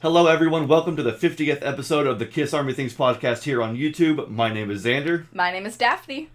Hello everyone, welcome to the 50th episode of the Kiss Army Things podcast here on YouTube. My name is Xander. My name is Daphne.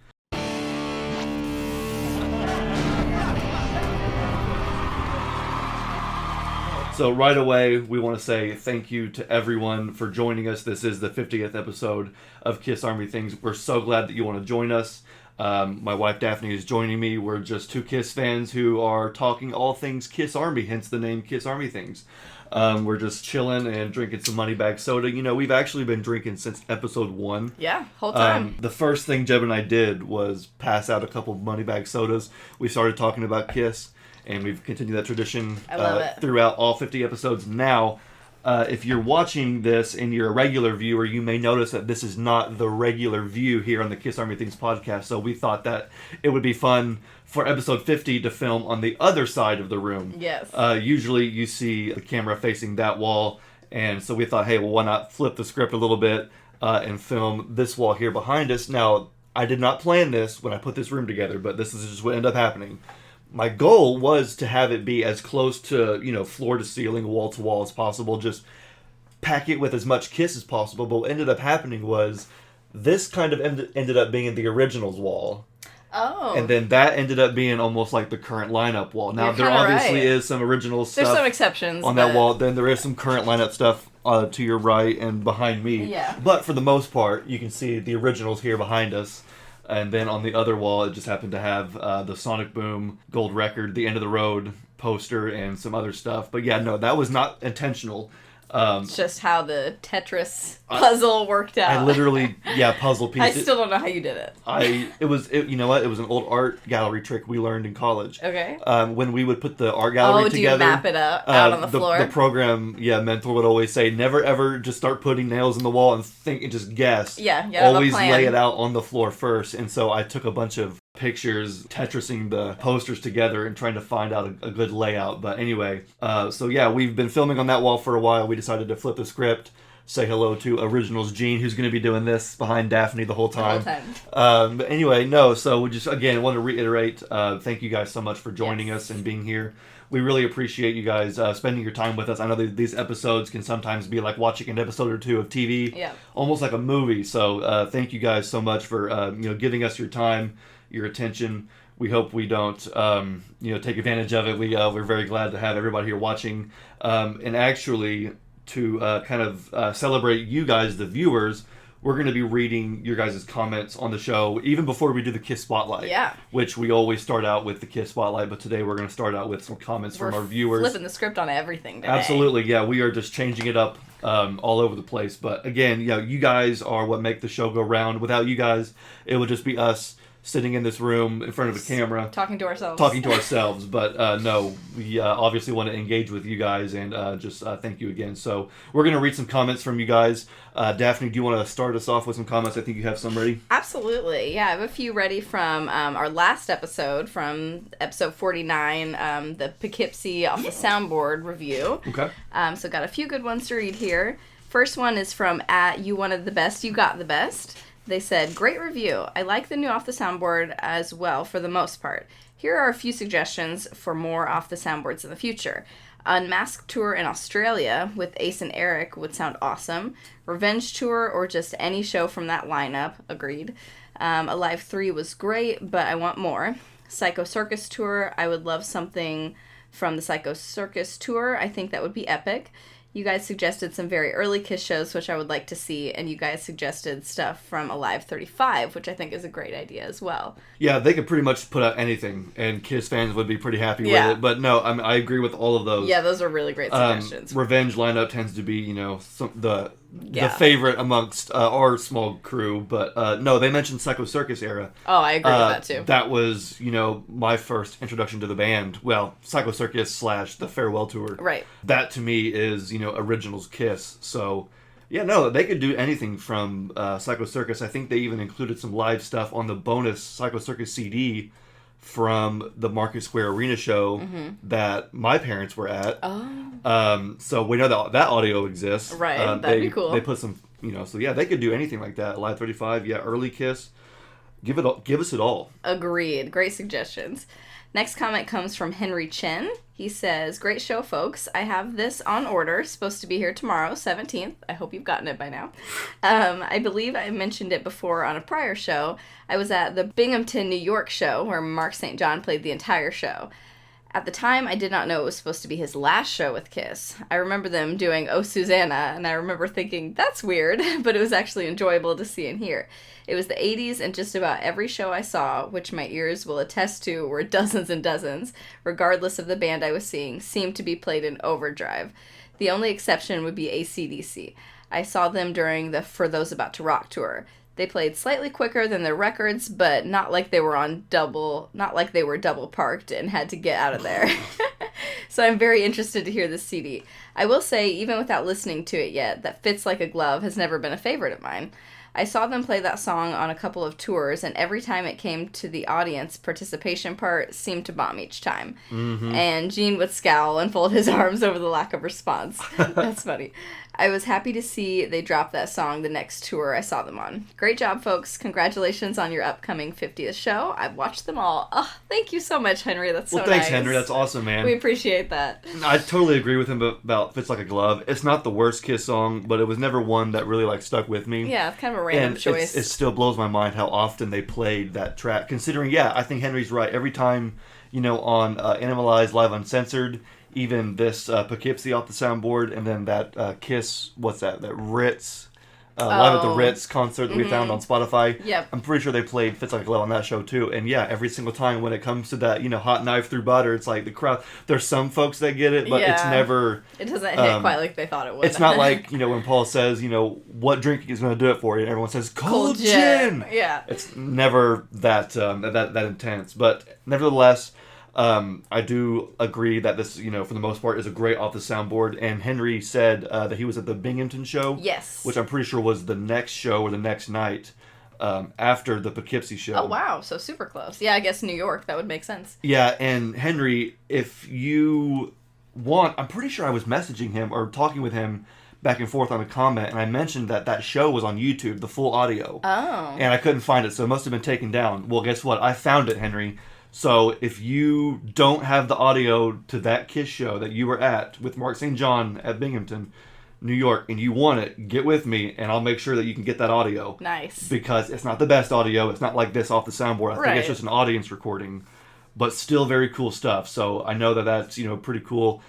So right away, we want to say thank you to everyone for joining us. This is the 50th episode of Kiss Army Things. We're so glad that you want to join us. My wife Daphne is joining me. We're just two Kiss fans who are talking all things Kiss Army, hence the name Kiss Army Things. We're just chilling and drinking some Moneybag soda. You know, we've actually been drinking since episode 1. Yeah, whole time. The first thing Jeb and I did was pass out a couple of Moneybag sodas. We started talking about Kiss, and we've continued that tradition throughout all 50 episodes. Now, if you're watching this and you're a regular viewer, you may notice that this is not the regular view here on the Kiss Army Things podcast. So we thought that it would be fun for episode 50 to film on the other side of the room. Yes. Usually you see the camera facing that wall, and so we thought, hey, well, why not flip the script a little bit and film this wall here behind us. Now, I did not plan this when I put this room together, but this is just what ended up happening. My goal was to have it be as close to, floor to ceiling, wall to wall as possible. Just pack it with as much Kiss as possible. But what ended up happening was this kind of ended up being the originals wall. Oh. And then that ended up being almost like the current lineup wall. Now, there obviously is some original stuff. There's some exceptions on that wall. Then there is some current lineup stuff to your right and behind me. Yeah. But for the most part, you can see the originals here behind us. And then on the other wall, it just happened to have the Sonic Boom Gold Record, the End of the Road poster, and some other stuff. But yeah, no, that was not intentional. It's just how the Tetris puzzle worked out. I literally, puzzle piece. I still don't know how you did it. It was an old art gallery trick we learned in college. Okay. When we would put the art gallery together. Do you map it up out on the floor? The program, mentor would always say, never ever just start putting nails in the wall and think and just guess. Yeah, always lay it out on the floor first. And so I took a bunch of pictures, Tetrising the posters together and trying to find out a good layout. But anyway, we've been filming on that wall for a while. We decided to flip the script, say hello to Originals Gene, who's going to be doing this behind Daphne the whole time. But anyway, so we just, again, want to reiterate, thank you guys so much for joining us and being here. We really appreciate you guys spending your time with us. I know that these episodes can sometimes be like watching an episode or two of TV, almost like a movie. So thank you guys so much for giving us your time, your attention. We hope we don't take advantage of it. We're very glad to have everybody here watching, and actually to kind of celebrate you guys, the viewers. We're going to be reading your guys' comments on the show even before we do the Kiss Spotlight. Yeah. Which we always start out with the Kiss Spotlight, but today we're going to start out with some comments from our viewers. Flipping the script on everything today. Absolutely, yeah. We are just changing it up all over the place. But again, you guys are what make the show go round. Without you guys, it would just be us sitting in this room in front of a camera. Talking to ourselves. But no, we obviously want to engage with you guys and just thank you again. So we're going to read some comments from you guys. Daphne, do you want to start us off with some comments? I think you have some ready. Absolutely. Yeah, I have a few ready from our last episode, from episode 49, the Poughkeepsie off the Soundboard review. Okay. So got a few good ones to read here. First one is from @You Wanted the Best, You Got the Best. They said, great review. I like the new Off the Soundboard as well for the most part. Here are a few suggestions for more Off the Soundboards in the future. Unmasked tour in Australia with Ace and Eric would sound awesome. Revenge tour or just any show from that lineup. Agreed. Alive 3 was great, but I want more. Psycho Circus tour. I would love something from the Psycho Circus tour. I think that would be epic. You guys suggested some very early Kiss shows, which I would like to see, and you guys suggested stuff from Alive 35, which I think is a great idea as well. Yeah, they could pretty much put out anything, and Kiss fans would be pretty happy with it. But no, I agree with all of those. Yeah, those are really great suggestions. Revenge lineup tends to be, the favorite amongst our small crew. But no, they mentioned Psycho Circus era. Oh, I agree with that too. That was, my first introduction to the band. Well, Psycho Circus / the farewell tour. Right. That to me is, originals Kiss. So, yeah, no, they could do anything from Psycho Circus. I think they even included some live stuff on the bonus Psycho Circus CD from the Market Square Arena show that my parents were at. Oh. So we know that audio exists. Right, that'd be cool. They put some, so yeah, they could do anything like that. Live 35, early Kiss. Give us it all. Agreed. Great suggestions. Next comment comes from Henry Chen. He says, great show, folks. I have this on order. Supposed to be here tomorrow, 17th. I hope you've gotten it by now. I believe I mentioned it before on a prior show. I was at the Binghamton, New York show where Mark St. John played the entire show. At the time, I did not know it was supposed to be his last show with Kiss. I remember them doing Oh Susanna, and I remember thinking, that's weird, but it was actually enjoyable to see and hear. It was the 80s, and just about every show I saw, which my ears will attest to were dozens and dozens, regardless of the band I was seeing, seemed to be played in overdrive. The only exception would be AC/DC. I saw them during the For Those About to Rock tour. They played slightly quicker than their records, but not like they were double parked and had to get out of there. So I'm very interested to hear this CD. I will say, even without listening to it yet, that Fits Like a Glove has never been a favorite of mine. I saw them play that song on a couple of tours, and every time it came to the audience participation part, seemed to bomb each time. Mm-hmm. And Gene would scowl and fold his arms over the lack of response. That's funny. I was happy to see they dropped that song the next tour I saw them on. Great job, folks. Congratulations on your upcoming 50th show. I've watched them all. Oh, thank you so much, Henry. That's so nice. Well, thanks, Henry. That's awesome, man. We appreciate that. I totally agree with him about Fits Like a Glove. It's not the worst Kiss song, but it was never one that really stuck with me. Yeah, it's kind of a random choice. It still blows my mind how often they played that track. Considering, yeah, I think Henry's right. Every time, on Animalized Live Uncensored, even this Poughkeepsie off the soundboard, and then that Kiss, what's that? That Ritz, Live at the Ritz concert that we found on Spotify. Yep. I'm pretty sure they played Fits Like a Glove on that show too. And yeah, every single time when it comes to that, hot knife through butter, it's like the crowd. There's some folks that get it, but it's never. It doesn't hit quite like they thought it would. It's not like when Paul says, what drink is going to do it for you, and everyone says cold gin. Yeah. It's never that intense, but nevertheless. I do agree that this, for the most part, is a great off the soundboard. And Henry said that he was at the Binghamton show. Yes. Which I'm pretty sure was the next show or the next night after the Poughkeepsie show. Oh, wow. So super close. Yeah, I guess New York. That would make sense. Yeah, and Henry, if you want, I'm pretty sure I was messaging him or talking with him back and forth on a comment, and I mentioned that show was on YouTube, the full audio. Oh. And I couldn't find it, so it must have been taken down. Well, guess what? I found it, Henry. So if you don't have the audio to that Kiss show that you were at with Mark St. John at Binghamton, New York, and you want it, get with me, and I'll make sure that you can get that audio. Nice. Because it's not the best audio. It's not like this off the soundboard. I think it's just an audience recording, but still very cool stuff. So I know that's pretty cool.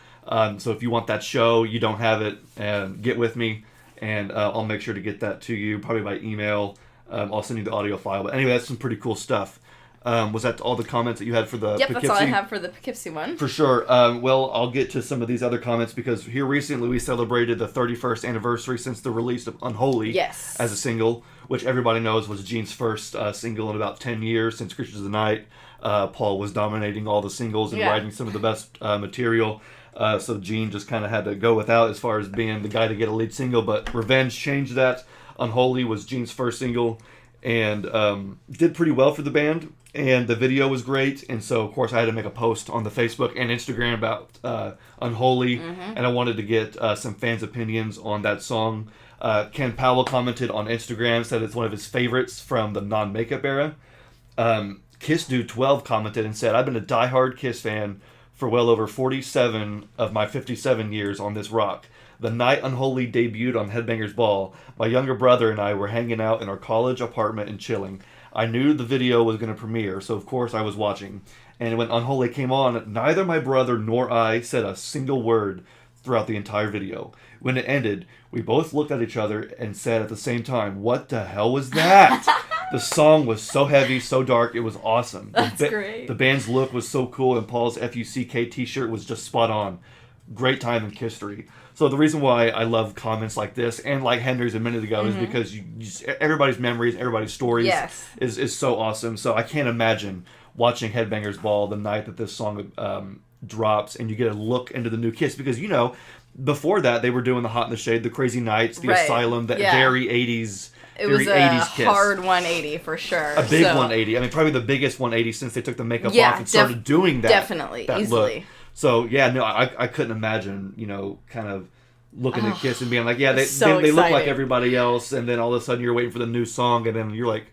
So if you want that show, you don't have it, get with me, and I'll make sure to get that to you, probably by email. I'll send you the audio file. But anyway, that's some pretty cool stuff. Was that all the comments that you had for the Poughkeepsie? Yep, that's all I have for the Poughkeepsie one. For sure. Well, I'll get to some of these other comments because here recently we celebrated the 31st anniversary since the release of Unholy as a single, which everybody knows was Gene's first single in about 10 years since Creatures of the Night. Paul was dominating all the singles and writing some of the best material. So Gene just kind of had to go without as far as being the guy to get a lead single, but Revenge changed that. Unholy was Gene's first single and did pretty well for the band. And the video was great, and so, of course, I had to make a post on the Facebook and Instagram about Unholy, and I wanted to get some fans' opinions on that song. Ken Powell commented on Instagram, said it's one of his favorites from the non-makeup era. Kiss Dude 12 commented and said, I've been a diehard Kiss fan for well over 47 of my 57 years on this rock. The night Unholy debuted on Headbangers Ball, my younger brother and I were hanging out in our college apartment and chilling. I knew the video was going to premiere, so of course I was watching. And when Unholy came on, neither my brother nor I said a single word throughout the entire video. When it ended, we both looked at each other and said at the same time, what the hell was that? The song was so heavy, so dark, it was awesome. That's great. The band's look was so cool, and Paul's FUCK t-shirt was just spot on. Great time in history. So the reason why I love comments like this, and like Henry's a minute ago, is because everybody's memories, everybody's stories is so awesome. So I can't imagine watching Headbangers Ball the night that this song drops, and you get a look into the new Kiss. Because, before that, they were doing the Hot in the Shade, the Crazy Nights, the Asylum, that very 80s It was a 80s Kiss. hard 180 for sure. A big 180. I mean, probably the biggest 180 since they took the makeup off and started doing that. Definitely, that easily. Look. So, I couldn't imagine, kind of looking at Kiss and being like, they look like everybody else, and then all of a sudden you're waiting for the new song, and then you're like,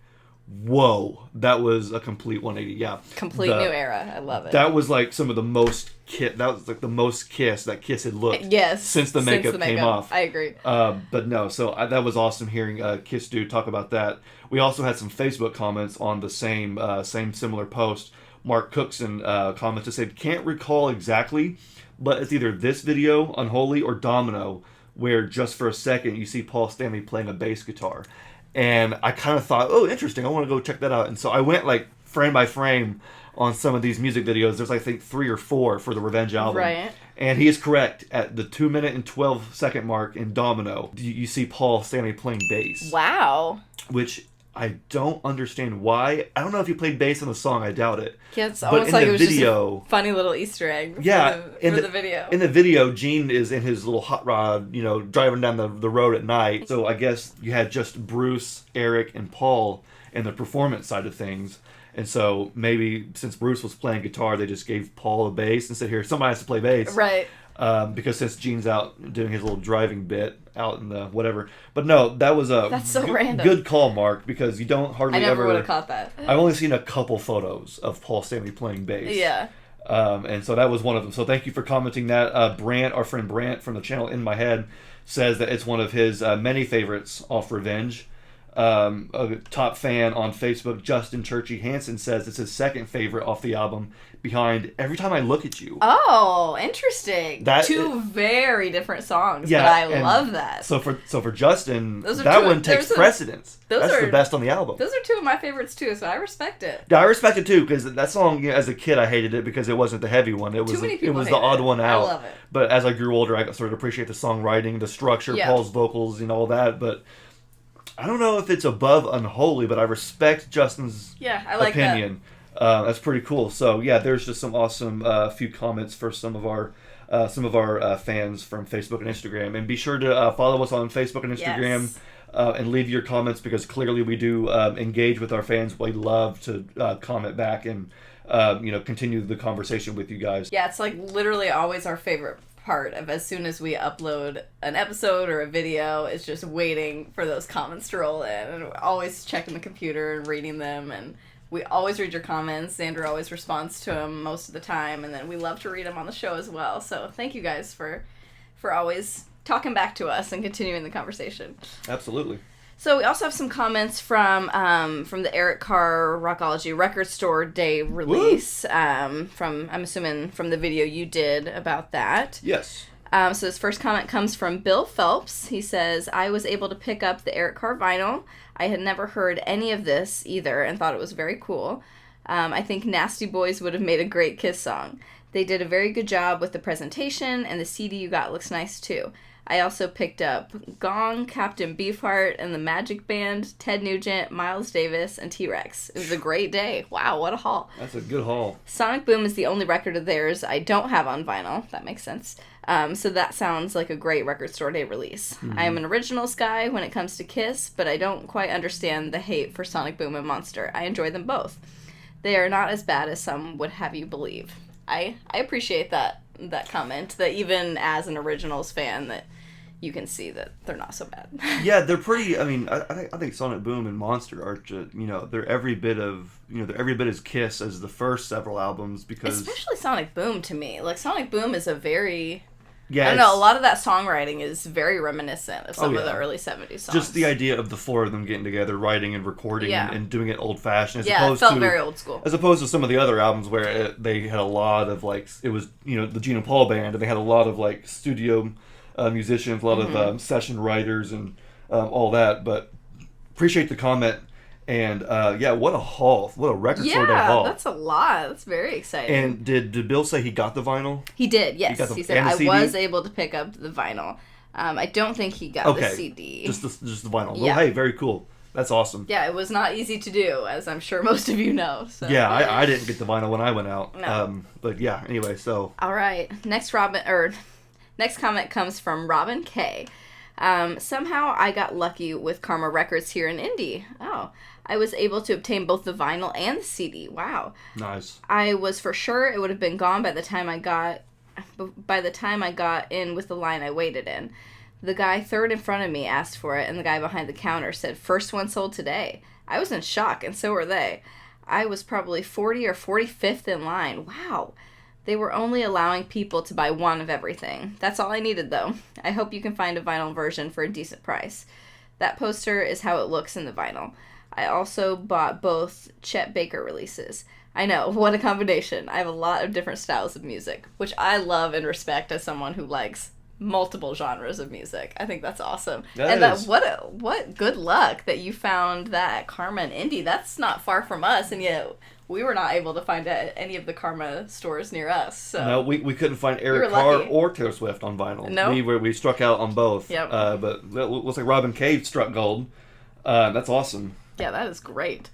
whoa, that was a complete 180. Yeah, Complete new era. I love it. That was like some of the most that was like the most Kiss that Kiss had looked since the makeup came off. I agree. But no, so that was awesome hearing Kiss Dude talk about that. We also had some Facebook comments on the same similar post. Mark Cookson commented to say, can't recall exactly, but it's either this video, Unholy, or Domino, where just for a second you see Paul Stanley playing a bass guitar. And I kind of thought, oh, interesting, I want to go check that out. And so I went like frame by frame on some of these music videos. There's I think 3 or 4 for the Revenge album. Right. And he is correct. At the 2 minute and 12 second mark in Domino, you see Paul Stanley playing bass. Wow. Which I don't understand why. I don't know if he played bass in the song. I doubt it. Yeah, it's almost like it was video, just a funny little Easter egg for the video. In the video, Gene is in his little hot rod, driving down the road at night. So I guess you had just Bruce, Eric, and Paul in the performance side of things. And so maybe since Bruce was playing guitar, they just gave Paul a bass and said, here, somebody has to play bass. Right. Because since Gene's out doing his little driving bit out in the whatever. But no, that was That's so random. Good call, Mark, because you don't hardly ever... I never would have caught that. I've only seen a couple photos of Paul Stanley playing bass. Yeah. And so that was one of them. So thank you for commenting that. Brant, our friend Brant from the channel In My Head, says that it's one of his many favorites off Revenge. A top fan on Facebook, Justin Churchy Hansen, says it's his second favorite off the album, behind Every Time I Look at You. Oh, interesting. Two very different songs, yeah, but I love that. So for Justin, that one takes precedence. That's the best on the album. Those are two of my favorites too, so I respect it. Yeah, I respect it too, because that song, as a kid, I hated it because it wasn't the heavy one. It was the odd one out. I love it. But as I grew older, I sort of appreciate the songwriting, the structure, Paul's vocals, and all that. But I don't know if it's above Unholy, but I respect Justin's opinion. That's pretty cool. So yeah, there's just some awesome few comments for some of our fans from Facebook and Instagram. And be sure to follow us on Facebook and Instagram and leave your comments, because clearly we do engage with our fans. We love to comment back and continue the conversation with you guys. Yeah, it's like literally always our favorite part of as soon as we upload an episode or a video, it's just waiting for those comments to roll in, and we're always checking the computer and reading them, and we always read your comments. Xander always responds to them most of the time, and then we love to read them on the show as well. So thank you guys for always talking back to us and continuing the conversation. Absolutely. So we also have some comments from the Eric Carr Rockology Record Store Day release. From, I'm assuming, from the video you did about that. Yes. So this first comment comes from Bill Phelps. He says, I was able to pick up the Eric Carr vinyl. I had never heard any of this either and thought it was very cool. I think Nasty Boys would have made a great Kiss song. They did a very good job with the presentation, and the CD you got looks nice too. I also picked up Gong, Captain Beefheart, and the Magic Band, Ted Nugent, Miles Davis, and T-Rex. It was a great day. Wow, what a haul. That's a good haul. Sonic Boom is the only record of theirs I don't have on vinyl. That makes sense. So that sounds like a great Record Store Day release. Mm-hmm. I am an originals guy when it comes to Kiss, but I don't quite understand the hate for Sonic Boom and Monster. I enjoy them both. They are not as bad as some would have you believe. I appreciate that comment, that even as an originals fan, that you can see that they're not so bad. Yeah, they're pretty. I mean, I think Sonic Boom and Monster are just, they're every bit as Kiss as the first several albums, because especially Sonic Boom to me. Like, Sonic Boom is a very, I don't know, a lot of that songwriting is very reminiscent of some of the early 70s songs. Just the idea of the four of them getting together, writing and recording and doing it old fashioned. It felt very old school. As opposed to some of the other albums where they had a lot of it was the Gene and Paul band, and they had a lot of studio musicians, a lot of session writers and all that. But appreciate the comment, and what a haul, what a Record Store Day haul. Yeah, that's a lot. That's very exciting. And did Bill say he got the vinyl? He did, yes. He said I was able to pick up the vinyl. I don't think he got the CD. Just the vinyl. Yeah. Well, hey, very cool. That's awesome. Yeah, it was not easy to do, as I'm sure most of you know. So. Yeah, I didn't get the vinyl when I went out. No. But yeah, anyway, so. All right. Next comment comes from Robin K. Somehow I got lucky with Karma Records here in Indy. Oh, I was able to obtain both the vinyl and the CD. Wow. Nice. I was for sure it would have been gone by the time I got in with the line I waited in. The guy third in front of me asked for it, and the guy behind the counter said, "First one sold today." I was in shock, and so were they. I was probably 40 or 45th in line. Wow. They were only allowing people to buy one of everything. That's all I needed, though. I hope you can find a vinyl version for a decent price. That poster is how it looks in the vinyl. I also bought both Chet Baker releases. I know, what a combination. I have a lot of different styles of music, which I love and respect as someone who likes multiple genres of music. I think that's awesome. What good luck that you found that at Karma and Indie. That's not far from us, and yet we were not able to find it at any of the Karma stores near us. So no, we couldn't find Eric Carr or Taylor Swift on vinyl. No, we struck out on both. Yep. But it looks like Robin Cave struck gold. That's awesome. Yeah, that is great.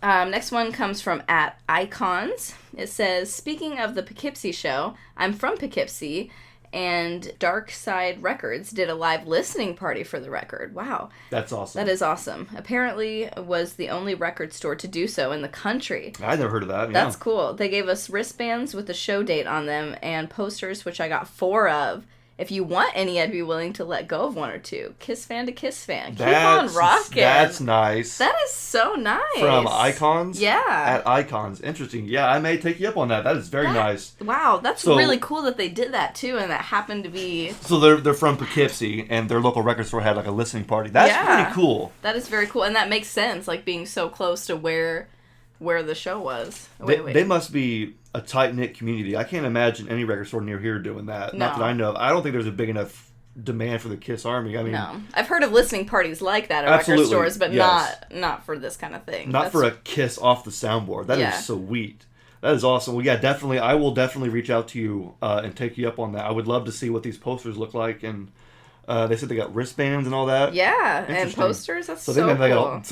Next one comes from @Icons. It says, speaking of the Poughkeepsie show, I'm from Poughkeepsie, and Dark Side Records did a live listening party for the record. Wow. That's awesome. That is awesome. Apparently it was the only record store to do so in the country. I never heard of that. That's cool. They gave us wristbands with the show date on them and posters, which I got 4 of. If you want any, I'd be willing to let go of 1 or 2. Kiss fan to Kiss fan. Keep on rocking. That's nice. That is so nice. From Icons? Yeah. @Icons. Interesting. Yeah, I may take you up on that. That is very nice. Wow, that's really cool that they did that too, and that happened to be... So they're from Poughkeepsie, and their local record store had like a listening party. That's pretty cool. That is very cool, and that makes sense, like being so close to where the show was. They must be a tight-knit community. I can't imagine any record store near here doing that. No. Not that I know of. I don't think there's a big enough demand for the Kiss Army. I mean, no. I've heard of listening parties like that at record stores, but not for this kind of thing. Not for a Kiss off the soundboard. That is sweet. That is awesome. Well, yeah, definitely. I will definitely reach out to you and take you up on that. I would love to see what these posters look like, and they said they got wristbands and all that. Yeah, and posters. That's so cool.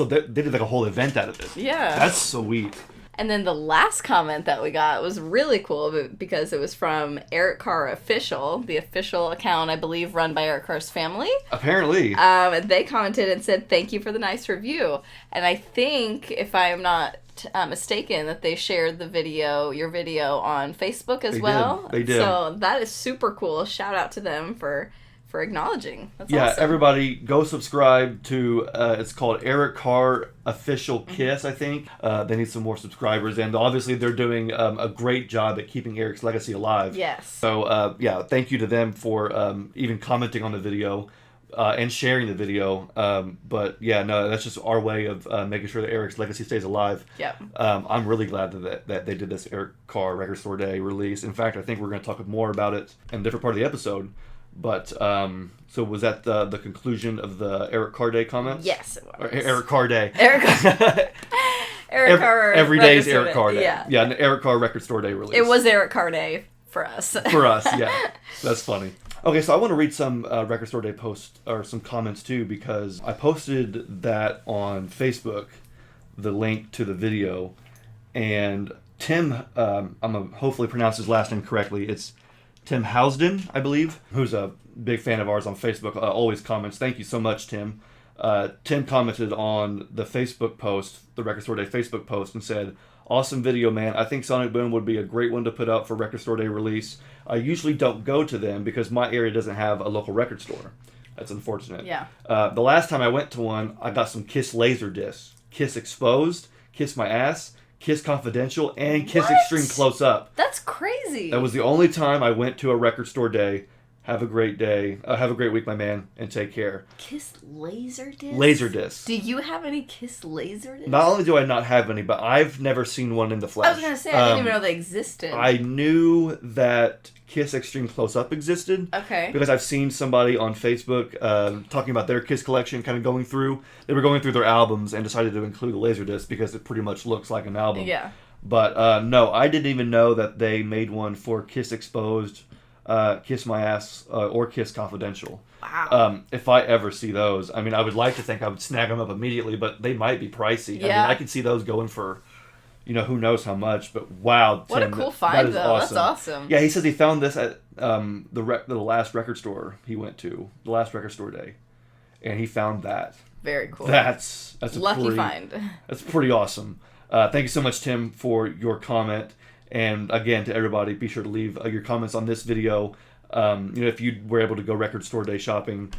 They did like a whole event out of it. Yeah. That's sweet. And then the last comment that we got was really cool because it was from Eric Carr Official, the official account, I believe, run by Eric Carr's family. Apparently. They commented and said, thank you for the nice review. And I think, if I am not mistaken, that they shared your video on Facebook as well. They did. So that is super cool. Shout out to them for acknowledging. That's awesome. Everybody go subscribe to it's called Eric Carr Official Kiss, I think. They need some more subscribers, and obviously they're doing a great job at keeping Eric's legacy alive. Yes. So thank you to them for even commenting on the video and sharing the video. That's just our way of making sure that Eric's legacy stays alive. Yep. I'm really glad that they did this Eric Carr Record Store Day release. In fact, I think we're going to talk more about it in a different part of the episode. But, so was that the conclusion of the Eric Carr Day comments? Yes, it was. Or Eric Carr Day. Eric Carr. Every day is Eric Carr Day. Yeah, an Eric Carr Record Store Day release. It was Eric Carr Day for us. For us, yeah. That's funny. Okay, so I want to read some Record Store Day posts, or some comments too, because I posted that on Facebook, the link to the video, and Tim, I'm going to hopefully pronounce his last name correctly, it's Tim Housden, I believe, who's a big fan of ours on Facebook, always comments. Thank you so much, Tim. Tim commented on the Facebook post, the Record Store Day Facebook post, and said, awesome video, man. I think Sonic Boom would be a great one to put up for Record Store Day release. I usually don't go to them because my area doesn't have a local record store. That's unfortunate. Yeah. The last time I went to one, I got some Kiss laser discs. Kiss Exposed, Kiss My Ass, Kiss Confidential, and Kiss Extreme Close Up. That's crazy. That was the only time I went to a Record Store Day. Have a great day. Have a great week, my man, and take care. Kiss laser discs? Laser discs. Do you have any Kiss laser discs? Not only do I not have any, but I've never seen one in the flesh. I was going to say, I didn't even know they existed. I knew that Kiss Extreme Close Up existed. Okay. Because I've seen somebody on Facebook talking about their Kiss collection, kind of going through. They were going through their albums and decided to include a laser disc because it pretty much looks like an album. Yeah. But no, I didn't even know that they made one for Kiss Exposed, Kiss My Ass, or Kiss Confidential. Wow. If I ever see those, I mean, I would like to think I would snag them up immediately, but they might be pricey. Yeah. I mean, I could see those going for, who knows how much, but wow. What Tim, a cool find, though. Awesome. That's awesome. Yeah, he says he found this at the last record store he went to, the last Record Store Day, and he found that. Very cool. That's a lucky find. That's pretty awesome. Thank you so much, Tim, for your comment. And again, to everybody, be sure to leave your comments on this video. If you were able to go Record Store Day shopping,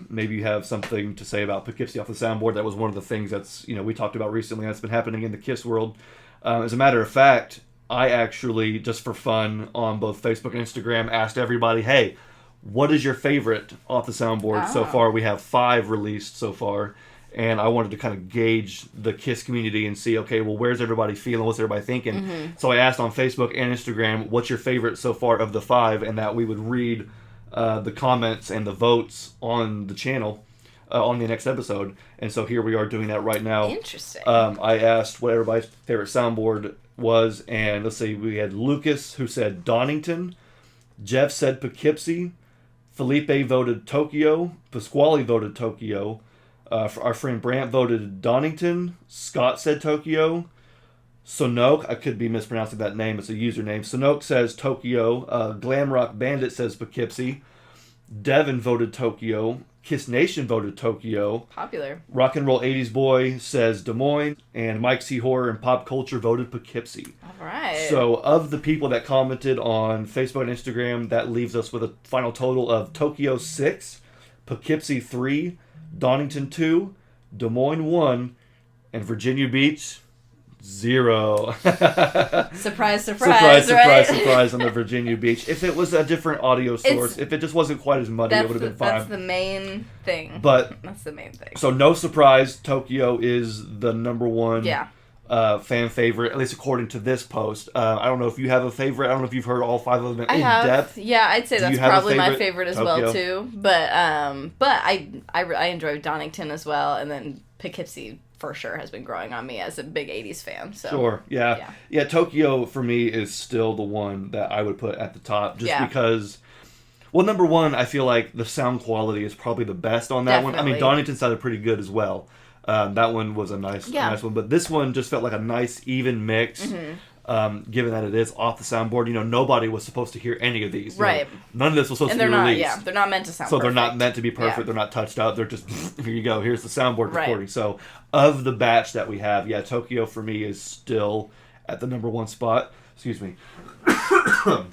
Maybe you have something to say about Poughkeepsie Off the Soundboard. That was one of the things that's, we talked about recently that's been happening in the KISS world. As a matter of fact, I actually, just for fun, on both Facebook and Instagram, asked everybody, hey, what is your favorite Off the Soundboard so far? We have 5 released so far. And I wanted to kind of gauge the KISS community and see, okay, well, where's everybody feeling? What's everybody thinking? Mm-hmm. So I asked on Facebook and Instagram, what's your favorite so far of the 5? And that we would read the comments and the votes on the channel on the next episode. And so here we are doing that right now. Interesting. I asked what everybody's favorite soundboard was. And let's see, we had Lucas who said Donington. Jeff said Poughkeepsie. Felipe voted Tokyo. Pasquale voted Tokyo. Our friend Brant voted Donington. Scott said Tokyo. Sonoke, I could be mispronouncing that name. It's a username. Sonoke says Tokyo. Glam Rock Bandit says Poughkeepsie. Devin voted Tokyo. Kiss Nation voted Tokyo. Popular. Rock and Roll 80s Boy says Des Moines. And Mike C. Horror and Pop Culture voted Poughkeepsie. All right. So of the people that commented on Facebook and Instagram, that leaves us with a final total of Tokyo 6, Poughkeepsie 3, Donington 2, Des Moines 1, and Virginia Beach 0. Surprise, surprise on the Virginia Beach. If it was a different audio source, if it just wasn't quite as muddy, it would have been fine. That's the main thing. That's the main thing. So no surprise, Tokyo is the number one fan favorite, at least according to this post. I don't know if you have a favorite. I don't know if you've heard all 5 of them in depth. Yeah, I'd say that's probably my favorite as well too. But I enjoy Donington as well, and then Poughkeepsie for sure has been growing on me as a big 80s fan. So sure, yeah. Tokyo for me is still the one that I would put at the top, just because. Well, number one, I feel like the sound quality is probably the best on that one. I mean, Donington sounded pretty good as well. That one was a nice one, but this one just felt like a nice, even mix. Mm-hmm. Given that it is off the soundboard, nobody was supposed to hear any of these. Right. None of this was supposed to be released. Yeah, they're not meant to sound so perfect. They're not meant to be perfect. Yeah. They're not touched out. They're just, here you go. Here's the soundboard recording. So of the batch that we have, Tokyo for me is still at the number 1 spot. Excuse me. I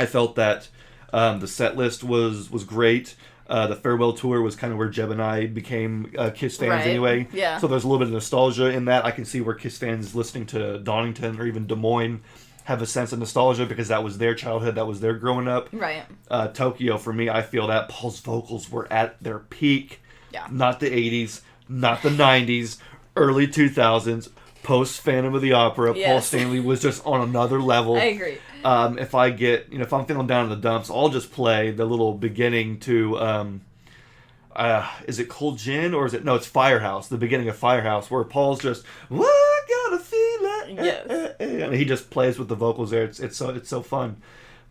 felt that the set list was great. The farewell tour was kind of where Jeb and I became KISS fans anyway. Yeah. So there's a little bit of nostalgia in that. I can see where KISS fans listening to Donington or even Des Moines have a sense of nostalgia because that was their childhood, that was their growing up. Right. Tokyo, for me, I feel that Paul's vocals were at their peak. Yeah. Not the 80s, not the 90s, early 2000s, post Phantom of the Opera. Yes. Paul Stanley was just on another level. I agree. If I get, if I'm feeling down in the dumps, I'll just play the little beginning to, is it Cold Gin or is it, no, it's Firehouse, the beginning of Firehouse, where Paul's just, well, I gotta feel it. Yes. And he just plays with the vocals there. It's so fun.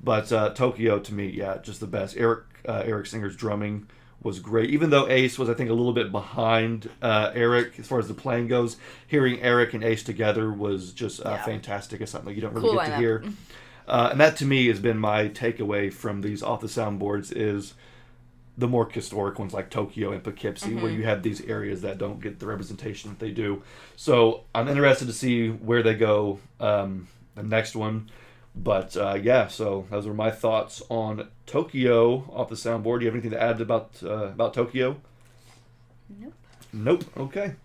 But Tokyo, to me, just the best. Eric Singer's drumming was great. Even though Ace was, I think, a little bit behind Eric as far as the playing goes, hearing Eric and Ace together was just fantastic. It's something you don't really get to hear. And that, to me, has been my takeaway from these off the soundboards is the more historic ones like Tokyo and Poughkeepsie, where you have these areas that don't get the representation that they do. So I'm interested to see where they go the next one. But, so those are my thoughts on Tokyo off the soundboard. Do you have anything to add about Tokyo? Nope. Okay.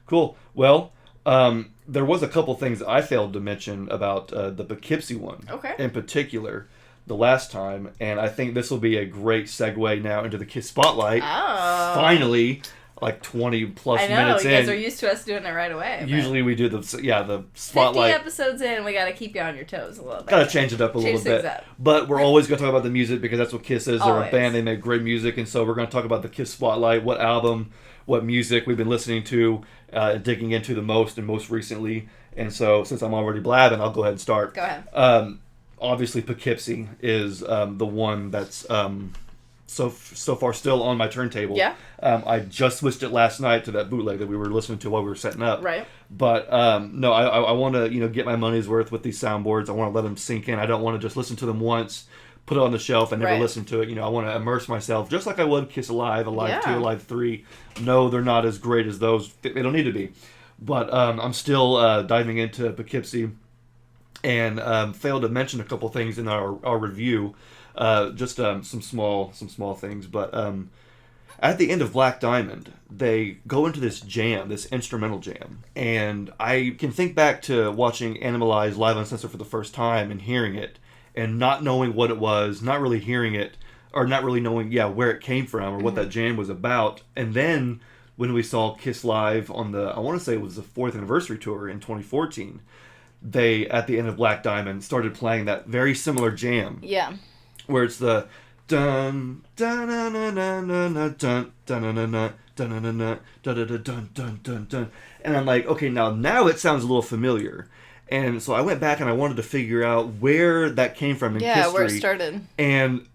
Cool. Well, there was a couple things that I failed to mention about the Poughkeepsie one. Okay. In particular, the last time, and I think this will be a great segue now into the KISS Spotlight. Oh. Finally, like 20 plus minutes in. I know, you guys are used to us doing it right away. Usually we do the Spotlight. 50 episodes in, we gotta keep you on your toes a little bit. Gotta change it up a little bit. But we're always gonna talk about the music because that's what KISS is. They're a band, they make great music, and so we're gonna talk about the KISS Spotlight, what album, what music we've been listening to, digging into the most and most recently. And so, since I'm already blabbing, I'll go ahead and start. Go ahead. Obviously, Poughkeepsie is the one that's so far still on my turntable. Yeah. I just switched it last night to that bootleg that we were listening to while we were setting up. Right. But no, I want to get my money's worth with these soundboards. I want to let them sink in. I don't want to just listen to them once, put it on the shelf, and never listen to it. I want to immerse myself just like I would Kiss Alive, Alive 2, Alive 3. No, they're not as great as those. They don't need to be. But I'm still diving into Poughkeepsie, and failed to mention a couple things in our review. Just some small things, but at the end of Black Diamond, they go into this jam, this instrumental jam. And I can think back to watching Animalize live uncensored for the first time and hearing it and not knowing what it was, not really hearing it, or not really knowing, where it came from or what that jam was about. And then when we saw Kiss live on I want to say it was the 4th anniversary tour in 2014, they, at the end of Black Diamond, started playing that very similar jam. Yeah. Where it's the dun dun dun dun dun dun dun dun dun dun dun dun dun, and I'm like, okay, now it sounds a little familiar, and so I went back and I wanted to figure out where that came from in history. Where it started, and